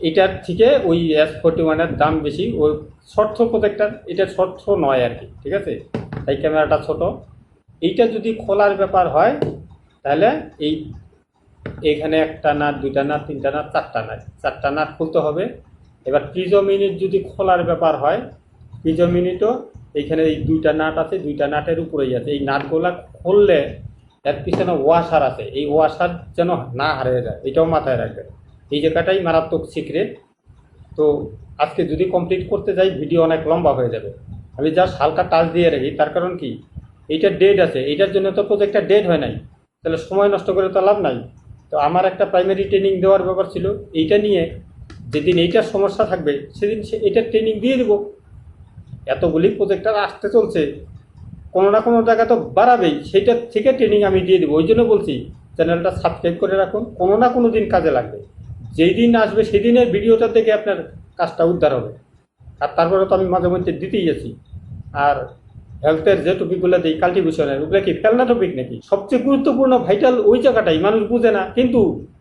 এটার থেকে ওই S41-এর দাম বেশি। ওই শর্ট প্রোজেক্টর, এটা শর্ট নয় আর কি, ঠিক আছে, তাই ক্যামেরাটা ছোট। এইটা যদি খোলার ব্যাপার হয় তাহলে এইখানে একটা নাট, দুইটা নাট, তিনটা নাট, চারটা নাট খুলতে হবে। এবার প্রিজম ইউনিট যদি খোলার ব্যাপার হয়, প্রিজম ইউনিটও এইখানে এই দুইটা নাট আছে, দুইটা নাটের উপরেই আছে। এই নাটগুলা খুললে এর পিছনে ওয়াশার আছে, এই ওয়াশার যেন না হারিয়ে যায়, এটাও মাথায় রাখবেন। এই জায়গাটাই মারাত্মক সিক্রেট। তো আজকে যদি কমপ্লিট করতে যাই ভিডিও অনেক লম্বা হয়ে যাবে। আমি জাস্ট হালকা টাচ দিয়ে রাখি, তার কারণ কি, এইটা ডেড আছে, এইটার জন্য তো প্রজেক্টটা ডেড হয় নাই, তাহলে সময় নষ্ট করে তো লাভ নাই। তো আমার একটা প্রাইমারি ট্রেনিং দেওয়ার ব্যাপার ছিল, এইটা নিয়ে যেদিন এইটার সমস্যা থাকবে সেদিন এইটার ট্রেনিং দিয়ে দেবো। এতগুলি প্রজেক্টর আসতে চলছে, কোনো না কোনো জায়গা তো বাড়াবেই, সেইটার থেকে ট্রেনিং আমি দিয়ে দেবো। ওই জন্য বলছি চ্যানেলটা সাবস্ক্রাইব করে রাখুন, কোনো না কোনো দিন কাজে লাগবে। যেই দিন আসবে সেদিনের ভিডিওটা দেখে আপনার কাজটা উদ্ধার হবে। আর তারপরে তো আমি মাঝে মধ্যে দিতেই আছি। আর হেলথের যে টপিকগুলো দিই কাল্টিভেশনের, ওগুলো কি ফেলনা টপিক নাকি? সবচেয়ে গুরুত্বপূর্ণ ভাইটাল ওই জায়গাটাই মানুষ বুঝে না। কিন্তু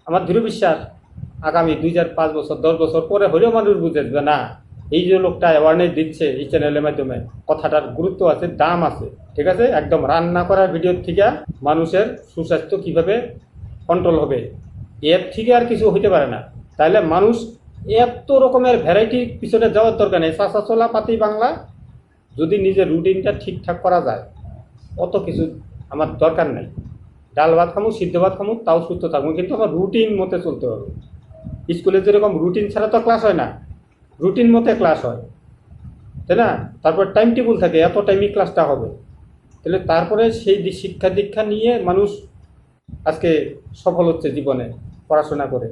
আমার দৃঢ় বিশ্বাস আগামী 2005 বছর 10 বছর পরে হলেও মানুষ বুঝে যাবে না, এই যে লোকটা অ্যাওয়ারনেস দিচ্ছে এই চ্যানেলের মাধ্যমে, কথাটার গুরুত্ব আছে, দাম আছে, ঠিক আছে। একদম রান্না করার ভিডিওর থেকে মানুষের সুস্বাস্থ্য কিভাবে কন্ট্রোল হবে, এর থেকে আর কিছু হইতে পারে না। তাহলে মানুষ এত রকমের ভ্যারাইটির পিছনে যাওয়ার দরকার নেই। চাষা চলা পাতি বাংলা যদি নিজের রুটিনটা ঠিকঠাক করা যায়, অত কিছু আমার দরকার নেই। ডাল ভাত খামু, সিদ্ধ ভাত খামু, তাও সুস্থ থাকবো, কিন্তু আমার রুটিন মতে চলতে হবে। স্কুলে যেরকম রুটিন ছাড়া তো ক্লাস হয় না, রুটিন মতে ক্লাস হয়, তাই না? তারপর টাইম টেবিল থাকে, এত টাইমই ক্লাসটা হবে। তাহলে তারপরে সেই শিক্ষা দীক্ষা নিয়ে মানুষ আজকে সফল হচ্ছে জীবনে পড়াশোনা করে।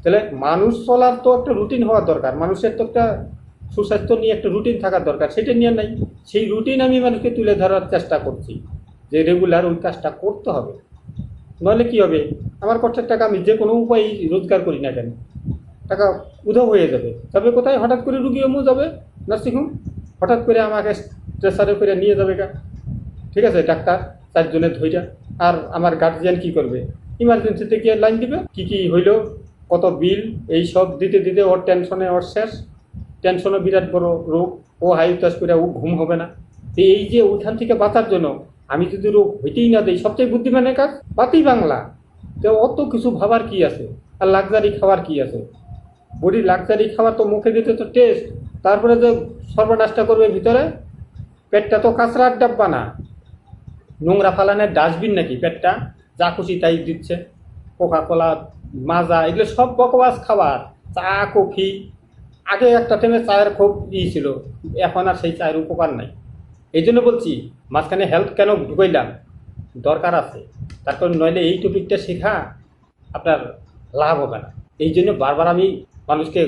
তাহলে মানুষ চলার তো একটা রুটিন হওয়ার দরকার, মানুষের তো একটা সুস্বাস্থ্য নিয়ে একটা রুটিন থাকার দরকার, সেটা নিয়ে নাই। সেই রুটিন আমি মানুষকে তুলে ধরার চেষ্টা করছি যে রেগুলার ওই কাজটা করতে হবে। নইলে কী হবে, আমার কষ্টের টাকা আমি যে কোনো উপায় রোজগার করি না কেন, টাকা উধাও হয়ে যাবে। তবে কোথায় হঠাৎ করে রুগী এমন যাবে নার্সিংহোম, হঠাৎ করে আমাকে স্ট্রেচারে করে নিয়ে যাবে গা, ঠিক আছে, ডাক্তার 4 জনের ধৈর্য। আর আমার গার্জিয়ান কি করবে, ইমার্জেন্সিতে গিয়ে লাইন দিবে, কি হইল, কত বিল, এই সব দিতে দিতে ওর টেনশনে ওর শেষ। টেনশনও বিরাট বড় রোগ, ও হাই উতাস করে ও ঘুম হবে না। এই যে ওইখান থেকে বাঁচার জন্য আমি যদি রোগ হইতেই না দিই, সবচেয়ে বুদ্ধিমানের কাজ পাতি বাংলা। তো অত কিছু ভাবার কি আছে, আর লাক্সারি খাওয়ার কি আছে? বডি লাক্সারি খাবার তো মুখে দিতে তো টেস্ট, তারপরে যে সর্বনাশটা করবে ভিতরে, পেটটা তো কাঁচরার ডাব্বা না, নোংরা ফালানের ডাস্টবিন নাকি পেটটা, যা খুশি তাই দিচ্ছে। কোকা কোলা, মাজা, এগুলো সব বকবাস খাবার। চা কফি, আগে একটা টাইমে চায়ের খুব ছিল, এখন আর সেই চায়ের উপকার নাই। এই জন্য বলছি মাঝখানে হেলথ কেন ঢুকাইলাম, দরকার আছে। তার কারণ নইলে এই টপিকটা শেখা আপনার লাভ হবে না। এই জন্য বারবার আমি মানুষকে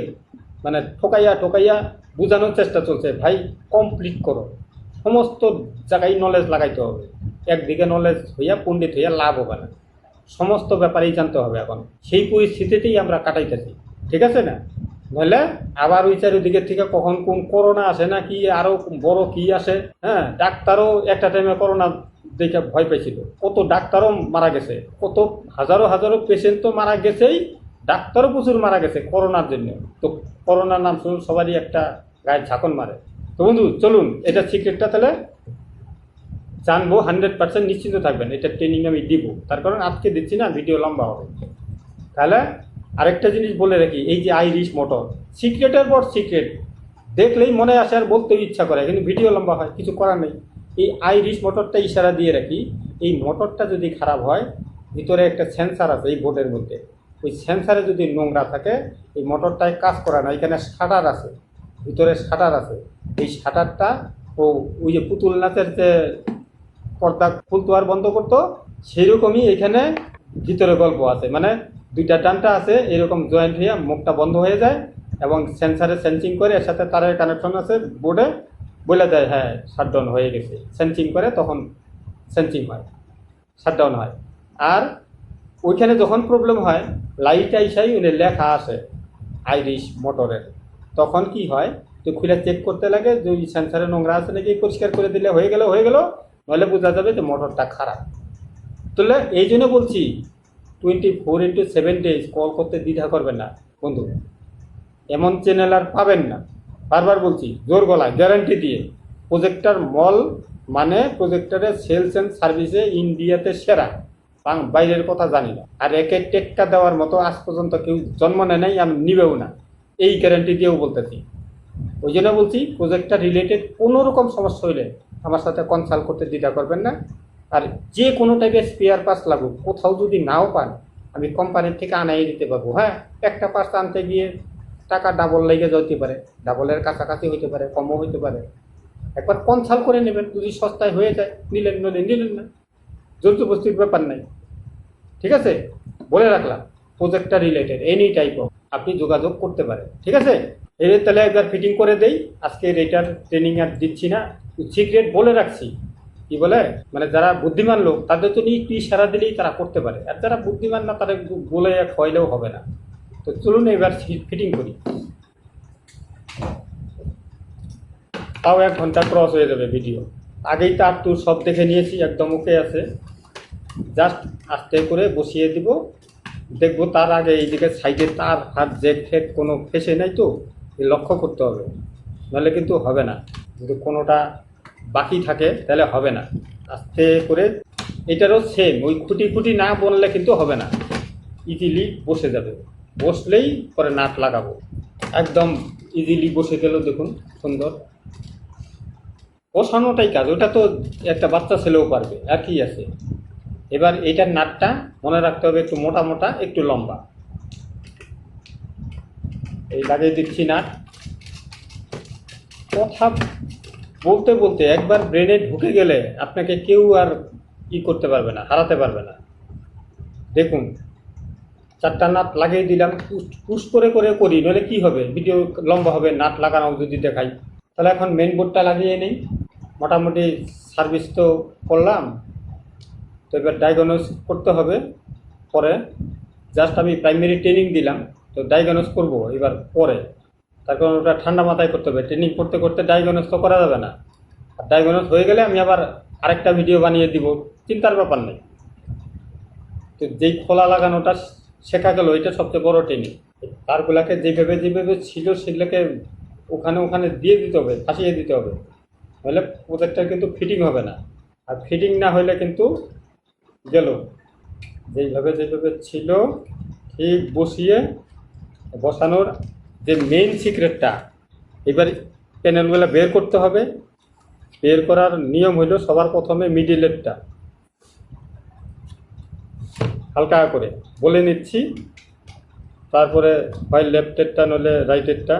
মানে ঠকাইয়া বোঝানোর চেষ্টা চলছে, ভাই কমপ্লিট করো, সমস্ত জায়গায় নলেজ লাগাইতে হবে। একদিকে নলেজ হইয়া পণ্ডিত হইয়া লাভ হবে না, সমস্ত ব্যাপারেই জানতে হবে। এখন সেই পরিস্থিতিতেই আমরা কাটাইতেছি, ঠিক আছে না? নইলে আবার ওই চারিদিকের থেকে কখন কোন করোনা আসে না কি আরো বড় কি আসে। হ্যাঁ, ডাক্তারও একটা টাইমে করোনা দেখে ভয় পেয়েছিল, কত ডাক্তারও মারা গেছে, কত হাজারো পেশেন্ট তো মারা গেছেই, ডাক্তারও প্রচুর মারা গেছে করোনার জন্য। তো করোনার নাম শুনুন সবারই একটা গায়ে ঝাঁকন মারে। তো বন্ধু চলুন, এটা সিক্রেটটা তাহলে জানবো, 100% নিশ্চিন্ত থাকবেন, এটা ট্রেনিং আমি দিব। তার কারণ আজকে দিচ্ছি না, ভিডিও লম্বা হবে। তাহলে আরেকটা জিনিস বলে রাখি, এই যে আইরিশ মোটর, সিক্রেটের পর সিক্রেট দেখলেই মনে আসে আর বলতেও ইচ্ছা করে, কিন্তু ভিডিও লম্বা হয়, কিছু করার নেই। এই আইরিশ মোটরটা ইশারা দিয়ে রাখি, এই মোটরটা যদি খারাপ হয়, ভিতরে একটা সেন্সার আছে এই বোর্ডের মধ্যে, ওই সেন্সারে যদি নোংরা থাকে এই মোটরটায় কাজ করে না। এখানে শাটার আছে, ভিতরে শাটার আছে, এই শাটারটা ওই যে পুতুল নাচের যে পর্দা খুলতো আর বন্ধ করতো, সেরকমই এখানে ভিতরে গল্প আছে। মানে দুইটা ডান্টা আছে এরকম জয়েন্ট হয়ে মুখটা বন্ধ হয়ে যায় এবং সেন্সারে সেন্সিং করে, এর সাথে তারের কানেকশন আছে বোর্ডে, বলে দেয় হ্যাঁ শাটডাউন হয়ে গেছে। সেন্সিং করে, তখন সেন্সিং হয়, শাটডাউন হয়। আর ওইখানে যখন প্রবলেম হয়, লাইট আইসাই লেখা আসে আইরিশ মোটরের, তখন কি হয়, তো খুলে চেক করতে লাগে যে ওই সেন্সারে নোংরা আছে নাকি, পরিষ্কার করে দিলে হয়ে গেল, নইলে বোঝা যাবে যে মোটরটা খারাপ। তাহলে এই জন্য বলছি 24x7 ডেজ কল করতে দ্বিধা করবেন না বন্ধু। এমন চ্যানেল আর পাবেন না। বারবার বলছি, জোর গলায় গ্যারান্টি দিয়ে, প্রজেক্টর মল মানে প্রজেক্টরের সেলস অ্যান্ড সার্ভিসে ইন্ডিয়াতে সেরা, বাইরের কথা জানি না। আর একে টেক্কা দেওয়ার মতো আজ পর্যন্ত কেউ জন্ম নেয় নাই, আমি নিবেও না, এই গ্যারান্টি দিয়েও বলতেছি। ওই জন্য বলছি, প্রজেক্টর রিলেটেড কোনো রকম সমস্যা হইলে আমার সাথে কনসাল্ট করতে দ্বিধা করবেন না। আর যে কোনো টাইপের স্পেয়ার পার্টস লাগুক, কোথাও যদি নাও পান, আমি কোম্পানির থেকে আনাই দিতে পারবো। হ্যাঁ, একটা পার্টস আনতে গিয়ে টাকা ডাবল লেগে যেতে পারে, ডাবলের কাছাকাছি হইতে পারে, কমও হইতে পারে। একবার কনসাল্ট করে নেবেন, যদি সস্তায় হয়ে যায় নিলেন, নিলেন না, জোরজবস্তির ব্যাপার নাই। ঠিক আছে, বলে রাখলাম, projector related any type of আপনি যোগাযোগ করতে পারেন। ঠিক আছে, এর তাহলে একবার ফিটিং করে দেই। আজকে এটার ট্রেনিং আর দিচ্ছি না, সিক্রেট বলে রাখছি। কি বলে, মানে যারা বুদ্ধিমান লোক তাদের তো একটু ইশারা দিলেই তারা করতে পারে, আর যারা বুদ্ধিমান না তাদের বলে খাওয়াইলেও হবে না। তো চলুন এবার ফিটিং করি। তাও 1 ঘন্টা ক্রস হয়ে যাবে ভিডিও। আগেই তার টুর সব দেখে নিয়েছি, একদম ওকে আছে। জাস্ট আস্তে করে বসিয়ে দিব, দেখবো তার আগে এইদিকে সাইডে তার হাত জেক ফেক কোনো ফেসে নাই তো, লক্ষ্য করতে হবে, নাহলে কিন্তু হবে না। যদি কোনোটা বাকি থাকে তাহলে হবে না। আস্তে করে, এটারও সেম, ওই খুঁটি না বললে কিন্তু হবে না, ইজিলি বসে যাবে। বসলেই পরে নাট লাগাবো, একদম ইজিলি বসে গেল। দেখুন সুন্দর, বসানোটাই কাজ, ওটা তো একটা বাচ্চা ছেলেও পারবে, আর কি আছে। এবার এইটার নাটটা মনে রাখতে হবে একটু মোটা মোটা, একটু লম্বা। এই লাগিয়ে দিচ্ছি নাট। কথা বলতে বলতে একবার ব্রেনে ঢুকে গেলে আপনাকে কেউ আর করতে পারবে না, হারাতে পারবে না। দেখুন 4টা নাট লাগিয়ে দিলাম, পুশ করে করে করি, নইলে কি হবে, ভিডিও লম্বা হবে। নাট লাগানো যদি দেখাই, তাহলে এখন মেন বোর্ডটা লাগিয়ে নেই। মোটামুটি সার্ভিস তো করলাম, তো এবার ডায়াগনোস করতে হবে। পরে জাস্ট আমি প্রাইমারি ট্রেনিং দিলাম, তো ডায়াগনোস করব এবার পরে। তার কারণ ওটা ঠান্ডা মাথায় করতে হবে, ট্রেনিং করতে করতে ডায়াগনোস তো করা যাবে না। আর ডায়াগনোস হয়ে গেলে আমি আবার আরেকটা ভিডিও বানিয়ে দিব, চিন্তার ব্যাপার নেই। তো যেই খোলা লাগানোটা শেখা গেল, এটা সবচেয়ে বড় ট্রেনিং। তারগুলাকে যেভাবে ছিল সেগুলোকে ওখানে দিয়ে দিতে হবে, ফাঁসিয়ে দিতে হবে, নাহলে প্রজেক্টটা কিন্তু ফিটিং হবে না। আর ফিটিং না হলে কিন্তু গেল। যেভাবে ছিল ঠিক বসিয়ে, বসানোর যে মেইন সিক্রেটটা, এবার প্যানেলগুলো বের করতে হবে। বের করার নিয়ম হইল, সবার প্রথমে মিডিলেরটা হালকা করে বলে নিচ্ছি, তারপরে হয় লেফটেরটা নইলে রাইটেরটা।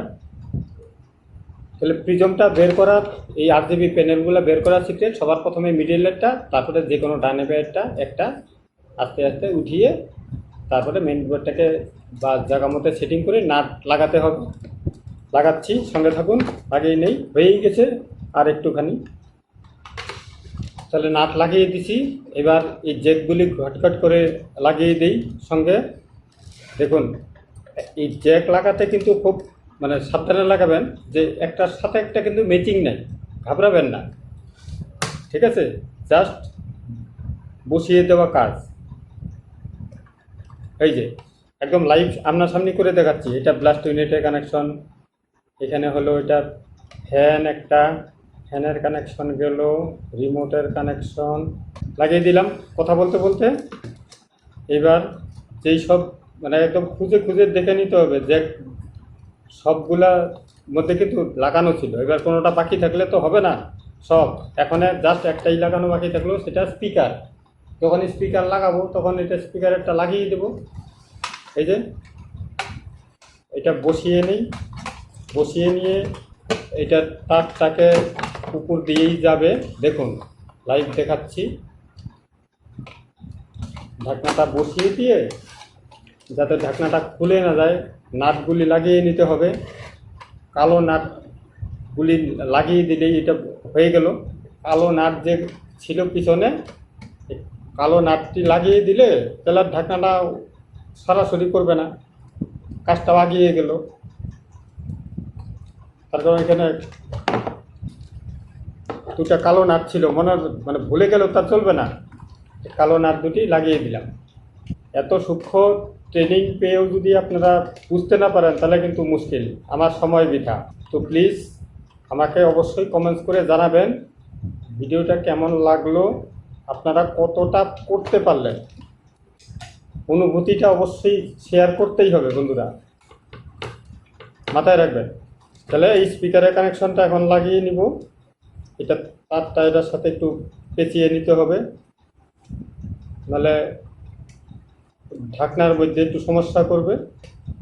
তাহলে প্রিজমটা বের করার, এই RGB প্যানেলগুলো বের করার সিক্রেট, সবার প্রথমে মিডিলেরটা, তারপরে যে কোনো ডানে বাঁয়েরটা একটা আস্তে আস্তে উঠিয়ে, তারপরে মেন বোর্ডটাকে বা জায়গা মতো সেটিং করে নাট লাগাতে হবে। লাগাচ্ছি, সঙ্গে থাকুন, আগেই নেই, হয়েই গেছে আর একটুখানি। তাহলে নাট লাগিয়ে দিছি। এবার এই জ্যাকগুলি ঘটঘট করে লাগিয়ে দিই সঙ্গে। দেখুন, এই জ্যাক লাগাতে কিন্তু খুব মানে সাবধানে লাগাবেন, যে একটার সাথে একটা কিন্তু ম্যাচিং নাই, ঘাবড়াবেন না। ঠিক আছে, জাস্ট বসিয়ে দেওয়া কাজ। এই যে একদম লাইভ সামনাসামনি করে দেখাচ্ছি। এটা ব্লাস্ট ইউনিটের কানেকশন, এখানে হলো এটা ফ্যান, একটা ফ্যানের কানেকশন গেল, রিমোটের কানেকশন লাগিয়ে দিলাম কথা বলতে বলতে। এবার যেই সব মানে একদম খুঁজে দেখে নিতে হবে যে সবগুলা মধ্যে কিন্তু লাগানো ছিল। এবার কোনোটা বাকি থাকলে তো হবে না সব। এখন জাস্ট একটাই লাগানো বাকি থাকলো, সেটা স্পিকার। যখন স্পিকার লাগাবো তখন এটা স্পিকারেরটা লাগিয়ে দেব। এই যে এটা বসিয়ে নিই, বসিয়ে নিয়ে এটা তারটাকে উপর দিয়েই যাবে। দেখুন লাইভ দেখাচ্ছি। ঢাকনাটা বসিয়ে দিয়ে, যাতে ঢাকনাটা খুলে না যায়, নাটগুলি লাগিয়ে নিতে হবে। কালো নাটগুলি লাগিয়ে দিলেই এটা হয়ে গেল। কালো নাট যে ছিল পিছনে, কালো নাটটি লাগিয়ে দিলে তাহলে ঢাকনাটা সরাসরি করবে না, কাজটা আগিয়ে গেল। তার কারণ এখানে দুটা কালো নাট ছিল, মানে ভুলে গেল, তা চলবে না। কালো নাট দুটি লাগিয়ে দিলাম। এত সূক্ষ্ম ট্রেনিং পেয়েও যদি আপনারা বুঝতে না পারেন তাহলে কিন্তু মুশকিল, আমার সময় বৃথা। তো প্লিজ আমাকে অবশ্যই কমেন্টস করে জানাবেন ভিডিওটা কেমন লাগলো, আপনারা কতটা করতে পারলেন। অনুভূতিটা অবশ্যই শেয়ার করতেই হবে বন্ধুরা, মাথায় রাখবেন। তাহলে এই স্পিকারের কানেকশনটা এখন লাগিয়ে নিব। এটা তারটা এটার সাথে একটু পেঁচিয়ে নিতে হবে, নাহলে ঢাকনার মধ্যে একটু সমস্যা করবে।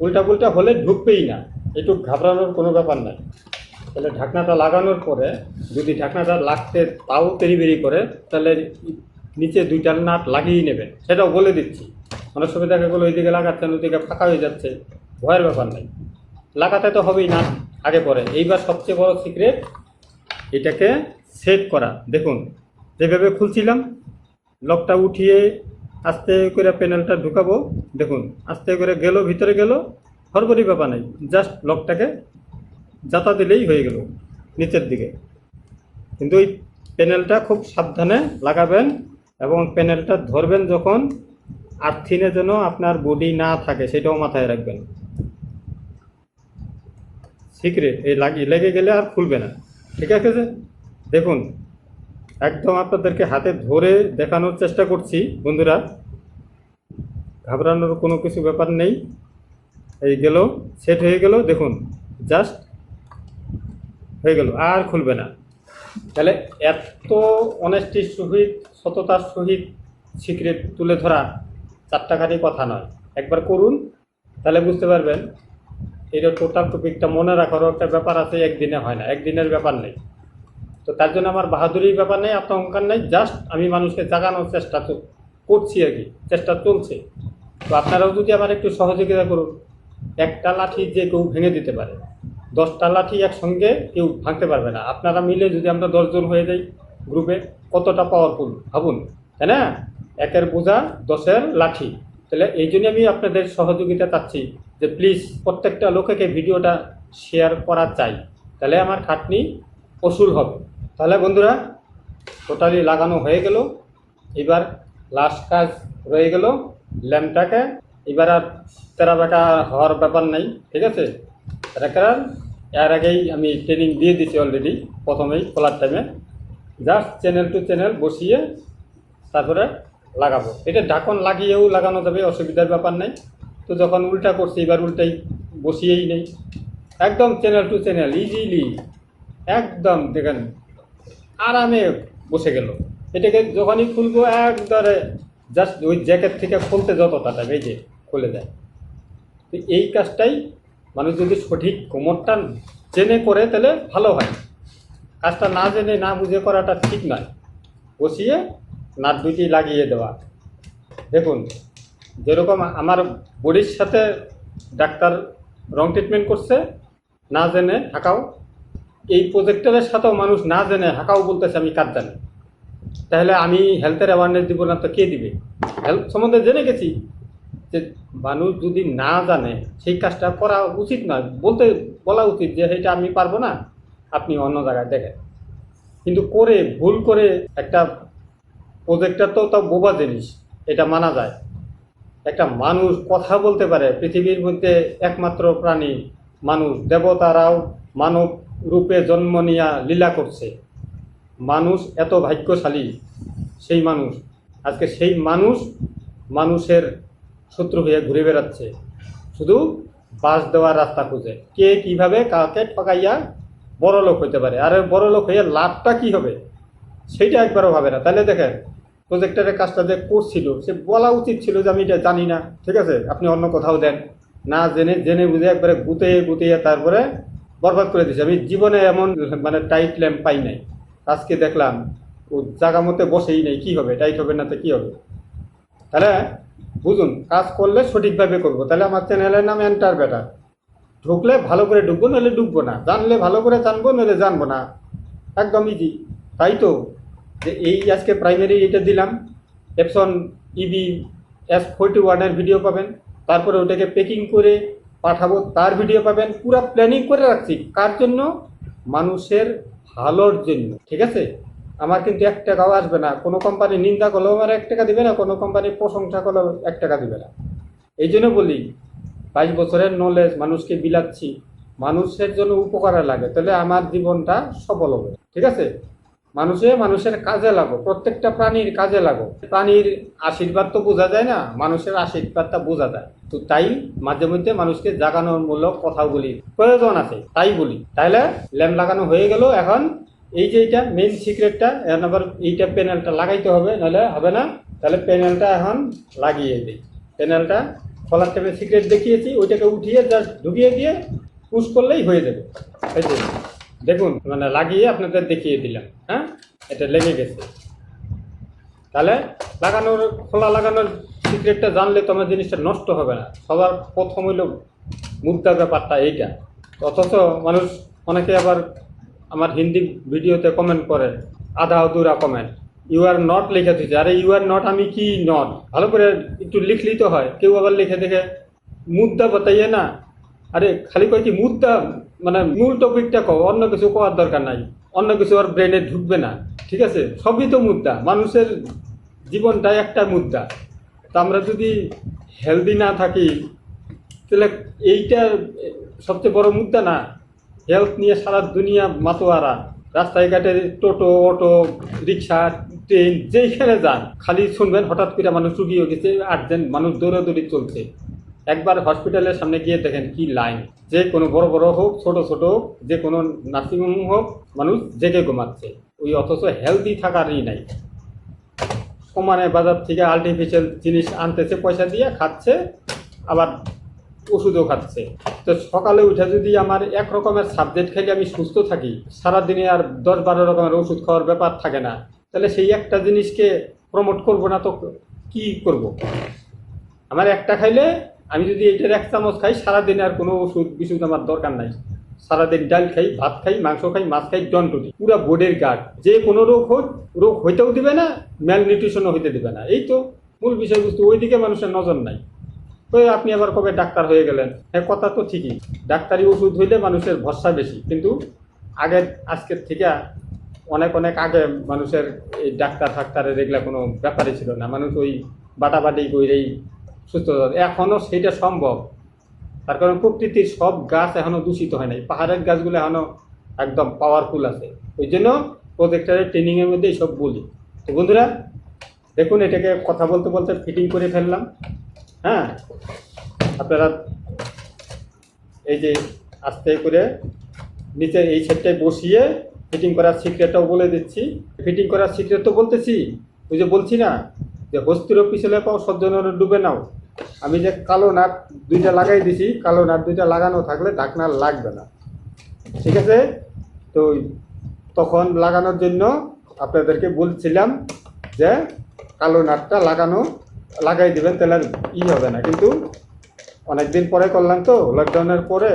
উল্টা পুল্টা হলে ঢুকবেই না, একটু ঘাবড়ানোর কোনো ব্যাপার নাই। তাহলে ঢাকনাটা লাগানোর পরে যদি ঢাকনাটা লাগতে তাও তেড়িবেড়ি করে, তাহলে নিচে দুইটা নাট লাগিয়ে নেবেন, সেটাও বলে দিচ্ছি। অনেক সময় দেখা গেলো ওইদিকে লাগাচ্ছেন, ওইদিকে ফাঁকা হয়ে যাচ্ছে, ভয়ের ব্যাপার নাই, লাগাতে তো হবেই না আগে পরে। এইবার সবচেয়ে বড় সিক্রেট, এটাকে সেট করা। দেখুন যেভাবে খুলছিলাম, লকটা উঠিয়ে আস্তে করে প্যানেলটা ঢুকাবো, দেখুন আস্তে করে গেল, ভিতরে গেল, হরবরি ব্যাপার নেই, জাস্ট লকটাকে যাতা দিলেই হয়ে গেল নিচের দিকে। কিন্তু ওই প্যানেলটা খুব সাবধানে লাগাবেন, এবং প্যানেলটা ধরবেন যখন আর্থিনে যেন আপনার বডি না থাকে, সেটাও মাথায় রাখবেন। সিক্রেট এই লেগে গেলে আর খুলবে না, ঠিক আছে? দেখুন একদম আপনাদেরকে হাতে ধরে দেখানোর চেষ্টা করছি বন্ধুরা, ঘাবড়ানোর কোনো কিছু ব্যাপার নেই। এই গেল, সেট হয়ে গেল, দেখুন জাস্ট হয়ে গেল, আর খুলবে না। তাহলে এত অনেস্টির সহিত, সততার সহিত সিক্রেট তুলে ধরা চারটাখানি কথা নয়, একবার করুন তাহলে বুঝতে পারবেন। এটা টোটাল টপিকটা মনে রাখারও একটা ব্যাপার আছে, একদিনে হয় না, একদিনের ব্যাপার নেই। তো তার জন্য আমার বাহাদুরির ব্যাপার নেই, আত্মহংকার নেই, জাস্ট আমি মানুষকে জাগানোর চেষ্টা করছি আর কি, চেষ্টা চলছে। তো আপনারাও যদি আমার একটু সহযোগিতা করুন, একটা লাঠি যে কেউ ভেঙে দিতে পারে, 10টা লাঠি একসঙ্গে কেউ ভাঙতে পারবে না। আপনারা মিলে যদি আমরা 10 জন হয়ে যাই গ্রুপে, কতটা পাওয়ারফুল ভাবুন, তাই না? একের বোঝা 10-এর লাঠি। তাহলে এই জন্য আমি আপনাদের সহযোগিতা চাচ্ছি যে প্লিজ প্রত্যেকটা লোকেকে ভিডিওটা শেয়ার করা চাই, তাহলে আমার খাটনি অসুল হবে। তাহলে বন্ধুরা টোটালি লাগানো হয়ে গেল, এবার লাস্ট কাজ রয়ে গেল ল্যাম্পটাকে। এবার আর তেরা বেটা হওয়ার ব্যাপার নাই, ঠিক আছে? কারণ এর আগেই আমি ট্রেনিং দিয়ে দিচ্ছি অলরেডি, প্রথমেই খোলার টাইমে। জাস্ট চ্যানেল টু চ্যানেল বসিয়ে তারপরে লাগাবো। এটা ঢাকন লাগিয়েও লাগানো যাবে, অসুবিধার ব্যাপার নেই। তো যখন উল্টা করছি, এবার উল্টাই বসিয়েই নেই, একদম চ্যানেল টু চ্যানেল ইজিলি, একদম দেখেন আরামে বসে গেল। এটাকে যখনই খুলবো একবারে জাস্ট ওই জ্যাকেট থেকে খুলতে যতটা টাইম, এই যে খুলে দেয়। তো এই কাজটাই মানুষ যদি সঠিক কোমরটা জেনে করে তাহলে ভালো হয়। কাজটা না জেনে না বুঝে করাটা ঠিক নয়। বসিয়ে নাট দুটি লাগিয়ে দেওয়া। দেখুন যেরকম আমার বডির সাথে ডাক্তার রং ট্রিটমেন্ট করছে না জেনে হাঁকাও, এই প্রজেক্টরের সাথেও মানুষ না জেনে হাঁকাও বলতেছে আমি কাজ জানি। তাহলে আমি হেলথের অ্যাওয়ারনেস দিব না তো কে দিবে? হেলথ সম্বন্ধে জেনে গেছি, যে মানুষ যদি না জানে সেই কাজটা করা উচিত নয়, বলা উচিত যে এটা আমি পারবো না, আপনি অন্য জায়গায় দেখেন। কিন্তু করে ভুল করে একটা প্রজেক্টর তো তাও বোবা জিনিস, এটা মানা যায়। একটা মানুষ কথা বলতে পারে, পৃথিবীর মধ্যে একমাত্র প্রাণী মানুষ, দেবতারাও মানব রূপে জন্ম নিয়া লীলা করছে। মানুষ এত ভাগ্যশালী, সেই মানুষ আজকে সেই মানুষের শত্রু হয়ে ঘুরে বেড়াচ্ছে, শুধু বাস দেওয়ার রাস্তা খুঁজে। কে কিভাবে কাকে ঠকাইয়া বড় লোক হইতে পারে, আর বড় লোক হইয়া লাভটা কি হবে সেইটা একবারও ভাবে না। তাহলে দেখেন প্রজেক্টরের কাজটা যে করছিল, সে বলা উচিত ছিল যে আমি এটা জানি না, ঠিক আছে, আপনি অন্য কোথাও দেন। না জেনে বুঝে একবারে গুতিয়ে তারপরে বরবাদ করে দিয়েছে। আমি জীবনে এমন মানে টাইট ল্যাম্প পাই নাই। আজকে দেখলাম ও জায়গা মতো বসেই নেই, কি হবে? টাইট হবে না তো কি হবে? তাহলে বুঝুন, কাজ করলে সঠিকভাবে করব। তাহলে আমার চ্যানেলের নাম এন্টার বেটার। ঢুকলে ভালো করে ঢুকবো, নইলে ঢুকবো না, জানলে ভালো করে জানবো, নইলে জানবো না, একদম ইজি। তাই তো যে এই আজকে প্রাইমারি এটা দিলাম, এপসন ইবি S41-এর ভিডিও পাবেন, তারপরে ওটাকে প্যাকিং করে পাঠাবো, তার ভিডিও পাবেন। পুরো প্ল্যানিং করে রাখছি, কার জন্য? মানুষের ভালোর জন্য, ঠিক আছে? আমার কিন্তু 1 টাকাও আসবে না। কোনো কোম্পানি নিন্দা করলেও আমার 1 টাকা দিবে না, কোনো কোম্পানি প্রশংসা করলেও 1 টাকা দিবে না। এই জন্য বলি 22 বছরের নলেজ মানুষকে বিলাচ্ছি, মানুষের জন্য উপকারে লাগে, তাহলে আমার জীবনটা সফল হবে। ঠিক আছে, মানুষের কাজে লাগো, প্রত্যেকটা প্রাণীর কাজে লাগো। প্রাণীর আশীর্বাদ তো বোঝা যায় না, মানুষের আশীর্বাদটা বোঝা যায়। তো তাই মাঝে মধ্যে মানুষকে জাগানোর মূলক কথা বলি, প্রয়োজন আছে তাই বলি। তাইলে ল্যাম্প লাগানো হয়ে গেল। এখন এই যে এইটা মেইন সিক্রেটটা, এখন আবার এইটা প্যানেলটা লাগাইতে হবে, নাহলে হবে না। তাহলে প্যানেলটা এখন লাগিয়ে দিই। প্যানেলটা খোলার টাইমে সিক্রেট দেখিয়েছি, ওইটাকে উঠিয়ে জাস্ট ঢুকিয়ে দিয়ে পুশ করলেই হয়ে যাবে। এই যে দেখুন, মানে লাগিয়ে আপনাদের দেখিয়ে দিলাম। হ্যাঁ, এটা লেগে গেছে। তাহলে খোলা লাগানোর সিক্রেটটা জানলে তোমার জিনিসটা নষ্ট হবে না। সবার প্রথম হইল মুদ্রার ব্যাপারটা এইটা। অথচ মানুষ অনেকে আবার আমার হিন্দি ভিডিওতে কমেন্ট করে, আধা অধুরা কমেন্ট, ইউ আর নট লিখে দিচ্ছে। আরে ইউ আর নট, আমি কি নট? ভালো করে একটু লিখলেই তো হয়। কেউ আবার লিখে দেখে মুদ্রা বাতাইয়ে না। আরে খালি কয়েকটি মুদ্রা, মানে মূল টপিকটা কও, অন্য কিছু কোয়ার দরকার নাই, অন্য কিছু আর ব্রেনে ঢুকবে না। ঠিক আছে, সবই তো মুদ্রা, মানুষের জীবনটাই একটা মুদ্রা। তা আমরা যদি হেলদি না থাকি, তাহলে এইটা সবচেয়ে বড় মুদ্রা না? হেলথ নিয়ে সারা দুনিয়া মাতোয়ারা, রাস্তায় ঘাটে টোটো, অটো, রিক্সা, ট্রেন, যেইখানে যান খালি শুনবেন হঠাৎ করে মানুষ রুগী হয়ে গেছে, আর্জেন্ট, মানুষ দৌড়াদৌড়ি চলছে। একবার হসপিটালের সামনে গিয়ে দেখেন কি লাইন। যে কোনো বড় বড় হোক, ছোট ছোট হোক, যে কোনো নার্সিংহোম হোক, মানুষ জেগে ঘুমাচ্ছে। ওই অথচ হেলদি থাকারই নাই। সমানে বাজার থেকে আর্টিফিশিয়াল জিনিস আনতেছে, পয়সা দিয়ে খাচ্ছে, আবার ওষুধও খাচ্ছে। তো সকালে উঠে যদি আমার এক রকমের সাবজেক্ট খাইলে আমি সুস্থ থাকি, সারাদিনে আর 10-12 রকমের ওষুধ খাওয়ার ব্যাপার থাকে না, তাহলে সেই একটা জিনিসকে প্রমোট করব না তো কি করব? আমার একটা খাইলে, আমি যদি এইটার 1 চামচ খাই, সারাদিনে আর কোনো ওষুধ বিশুদ্ধ আমার দরকার নাই। সারাদিন ডাল খাই, ভাত খাই, মাংস খাই, মাছ খাই, ডন্টুটি পুরা বোর্ডের গার্ড। যে কোনো রোগ হইতেও দিবে না, ম্যাল নিউট্রিশনও হইতে দিবে না। এই তো মূল বিষয়বস্তু। ওইদিকে মানুষের নজর নাই। তো আপনি আবার কবে ডাক্তার হয়ে গেলেন? হ্যাঁ, কথা তো ঠিকই, ডাক্তারি ওষুধ হইলে মানুষের ভরসা বেশি। কিন্তু আজকের থেকে অনেক আগে মানুষের এই ডাক্তারের এগুলা কোনো ব্যাপারই ছিল না। মানুষ ওই বাটাবাটি করেই সুস্থ। এখনও সেইটা সম্ভব, তার কারণ প্রকৃতির সব গাছ এখনো দূষিত হয় নাই। পাহাড়ের গাছগুলো এখনো একদম পাওয়ারফুল আছে। ওই জন্য প্রজেক্টরের ট্রেনিংয়ের মধ্যে এইসব বলি। তো বন্ধুরা দেখুন, এটাকে কথা বলতে বলতে ফিটিং করে ফেললাম। হ্যাঁ, আপনারা এই যে আস্তে করে নিচে এই সেটটায় বসিয়ে ফিটিং করার সিক্রেটটাও বলে দিচ্ছি। ফিটিং করার সিক্রেট তো বলতেছি, ওই যে বলছি না যে হস্তির পিছলে পাও সজ্জনের ডুবে নাও। আমি যে কালো নাট 2টা লাগাই দিছি, কালো নাট 2টা লাগানো থাকলে ঢাকনা লাগবে না। ঠিক আছে, তো তখন লাগানোর জন্য আপনাদেরকে বলছিলাম যে কালো নাটটা লাগাই দিবেন, তাহলে হবে না। কিন্তু অনেকদিন পরে করলাম তো, লকডাউনের পরে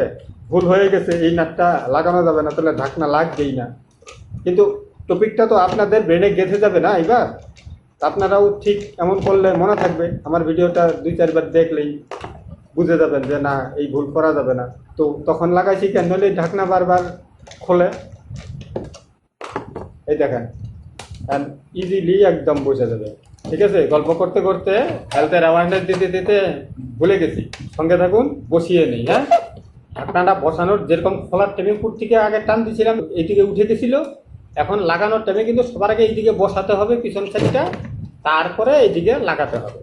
ভুল হয়ে গেছে, এই নাটটা লাগানো যাবে না, তাহলে ঢাকনা লাগবেই না। কিন্তু টপিকটা তো আপনাদের ব্রেনে গেঁথে যাবে না। এবার আপনারাও ঠিক এমন করলে মনে থাকবে। আমার ভিডিওটা 2-4 বার দেখলেই বুঝে যাবেন যে না, এই ভুল করা যাবে না। তো তখন লাগাইছি কেন, নইলে ঢাকনা বারবার খোলে। এই দেখেন, ইজিলি একদম বসে যাবে। ঠিক আছে, গল্প করতে করতে হেলথের অ্যাওয়ারনেস দিতে ভুলে গেছি। সঙ্গে থাকুন, বসিয়ে নেই। হ্যাঁ, ঢাকনাটা বসানোর যেরকম খোলার টাইমে উপর থেকে আগে টান দিয়েছিলাম, এইদিকে উঠে গেছিল। এখন লাগানোর টাইমে কিন্তু সবার আগে এইদিকে বসাতে হবে পিছন সাইডটা, তারপরে এইদিকে লাগাতে হবে,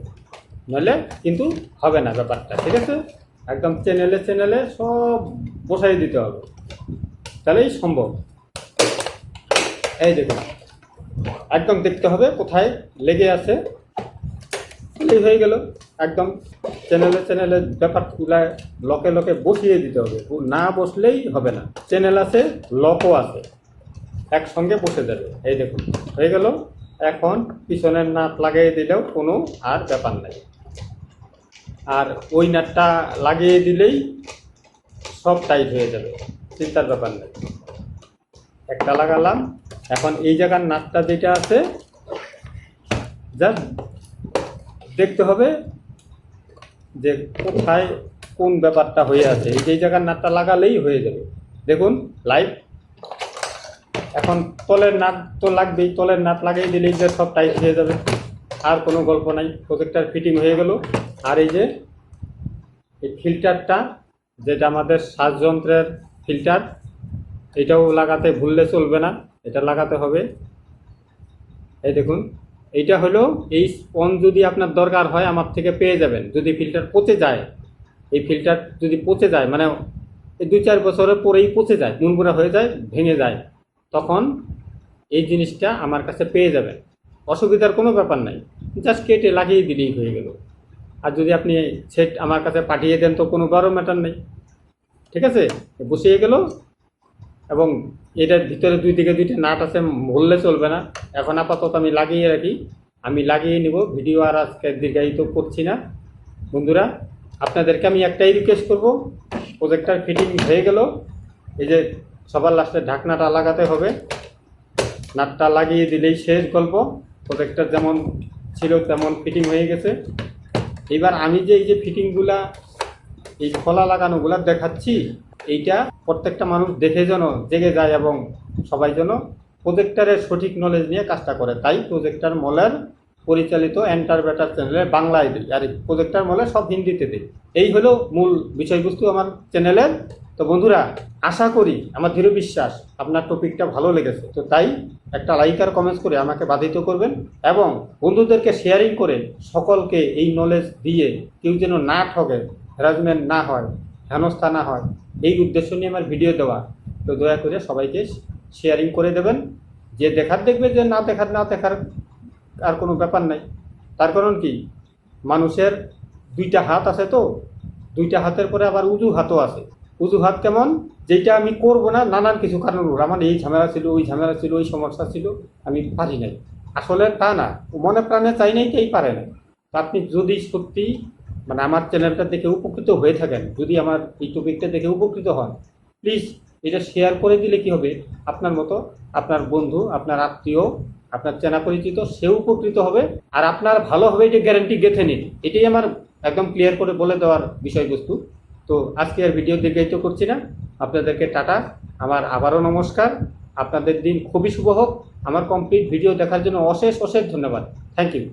নইলে কিন্তু হবে না ব্যাপারটা। ঠিক আছে, একদম চ্যানেলে সব বসাই দিতে হবে, তাহলেই সম্ভব। এই দেখুন, একদম দেখতে হবে কোথায় লেগে আছে, এই হয়ে গেল। একদম চ্যানেলে ব্যাপারগুলা লকে বসিয়ে দিতে হবে, না বসলেই হবে না। চ্যানেল আছে, লকও আছে, একসঙ্গে বসে যাবে। এই দেখুন হয়ে গেল। এখন পিছনের নাট লাগিয়ে দিলেও কোনো আর ব্যাপার নাই। আর ওই নাটটা লাগিয়ে দিলেই সব টাইট হয়ে যাবে, চিন্তার ব্যাপার নেই। একটা লাগালাম। এখন এই জায়গার নাটটা যেটা আছে, জাস্ট দেখতে হবে যে কোথায় কোন ব্যাপারটা হয়ে আছে। এই যে জায়গার নাটটা লাগালেই হয়ে যাবে। দেখুন লাইভ। এখন তলের নাট তো লাগবেই, তলের নাট লাগিয়ে দিলেই যে সব টাইট হয়ে যাবে, আর কোনো গল্প নাই। প্রজেক্টর ফিটিং হয়ে গেল। আর এই যে এই ফিল্টারটা, যেটা আমাদের শ্বাসযন্ত্রের ফিল্টার, এটাও লাগাতে ভুললে চলবে না, এটা লাগাতে হবে। এই দেখুন, এইটা হলো, এই স্পঞ্জ যদি আপনার দরকার হয় আমার থেকে পেয়ে যাবেন। যদি ফিল্টার পচে যায়, এই ফিল্টার যদি পচে যায়, মানে এই 2-4 বছরের পরেই পচে যায়, মুনমুরা হয়ে যায়, ভেঙে যায়, তখন এই জিনিসটা আমার কাছে পেয়ে যাবেন। অসুবিধার কোনো ব্যাপার নাই, জাস্ট কেটে লাগিয়ে দিলেই হয়ে গেল। আর যদি আপনি সেট আমার কাছে পাঠিয়ে দেন তো কোনো বড় ম্যাটার নেই, ঠিক আছে। বসিয়ে গেল, এবং এটার ভিতরে দুই দিকে দুইটা নাট আছে, বললে চলবে না। এখন আপাতত আমি লাগিয়ে রাখি, আমি লাগিয়ে নিব। ভিডিও আর আজকে দীর্ঘায়িত করছি না বন্ধুরা। আপনাদেরকে আমি একটাই রিকোয়েস্ট করব, প্রজেক্টর ফিটিং হয়ে গেল, এই যে সবার লাস্টে ঢাকনাটা লাগাতে হবে, নাটটা লাগিয়ে দিলেই শেষ গল্প। প্রজেক্টর যেমন ছিল তেমন ফিটিং হয়ে গেছে। এবার আমি যে এই যে ফিটিংগুলা, এই খোলা লাগানোগুলা দেখাচ্ছি, এইটা প্রত্যেকটা মানুষ দেখে যেন জেগে যায় এবং সবাই যেন প্রজেক্টরের সঠিক নলেজ নিয়ে কাজটা করে। তাই প্রজেক্টর মলের পরিচালিত এন্টার বেটার চ্যানেলে বাংলায় দিই, আর প্রজেক্টর মলে সব হিন্দিতে দিই। এই হলো মূল বিষয়বস্তু আমার চ্যানেলের। তো বন্ধুরা, আশা করি, আমার দৃঢ় বিশ্বাস আপনার টপিকটা ভালো লেগেছে। তো তাই একটা লাইক আর কমেন্টস করে আমাকে বাধিত করবেন, এবং বন্ধুদেরকে শেয়ারিং করে সকলকে এই নলেজ দিয়ে কেউ যেন না ঠকে, হ্যারাসমেন্ট না হয়, হেনস্থা না হয়, এই উদ্দেশ্য নিয়ে আমার ভিডিও দেওয়া। তো দয়া করে সবাইকে শেয়ারিং করে দেবেন। যে দেখার দেখবে, যে না দেখার আর কোনো ব্যাপার নাই। তার কারণ কি, মানুষের দুইটা হাত আছে, তো দুইটা হাতের পরে আবার উজু হাতও আছে। উজু হাত কেমন, যেটা আমি করবো না নানান কিছু কারণ, আমার এই ঝামেলা ছিল, ওই ঝামেলা ছিল, ওই সমস্যা ছিল, আমি পারি নাই। আসলে তা না, মনে প্রাণে চাই নাই, কেই পারে না। তা আপনি যদি সত্যি মানে আমার চ্যানেলটা দেখে উপকৃত হয়ে থাকেন, যদি আমার এই টপিকটা দেখে উপকৃত হন, প্লিজ এটা শেয়ার করে দিলে কি হবে, আপনার মতো আপনার বন্ধু, আপনার আত্মীয়, আপনার চেনা পরিচিত, সেও উপকৃত হবে, আর আপনার ভালো হবে, এটা গ্যারান্টি গেঁথে নিন। এটাই আমার একদম ক্লিয়ার করে বলে দেওয়ার বিষয়বস্তু। তো আজকে আর ভিডিও দীর্ঘায়িত করছি না, আপনাদেরকে টাটা, আমার আবারও নমস্কার। আপনাদের দিন খুবই শুভ হোক। আমার কমপ্লিট ভিডিও দেখার জন্য অশেষ অশেষ ধন্যবাদ। Thank you.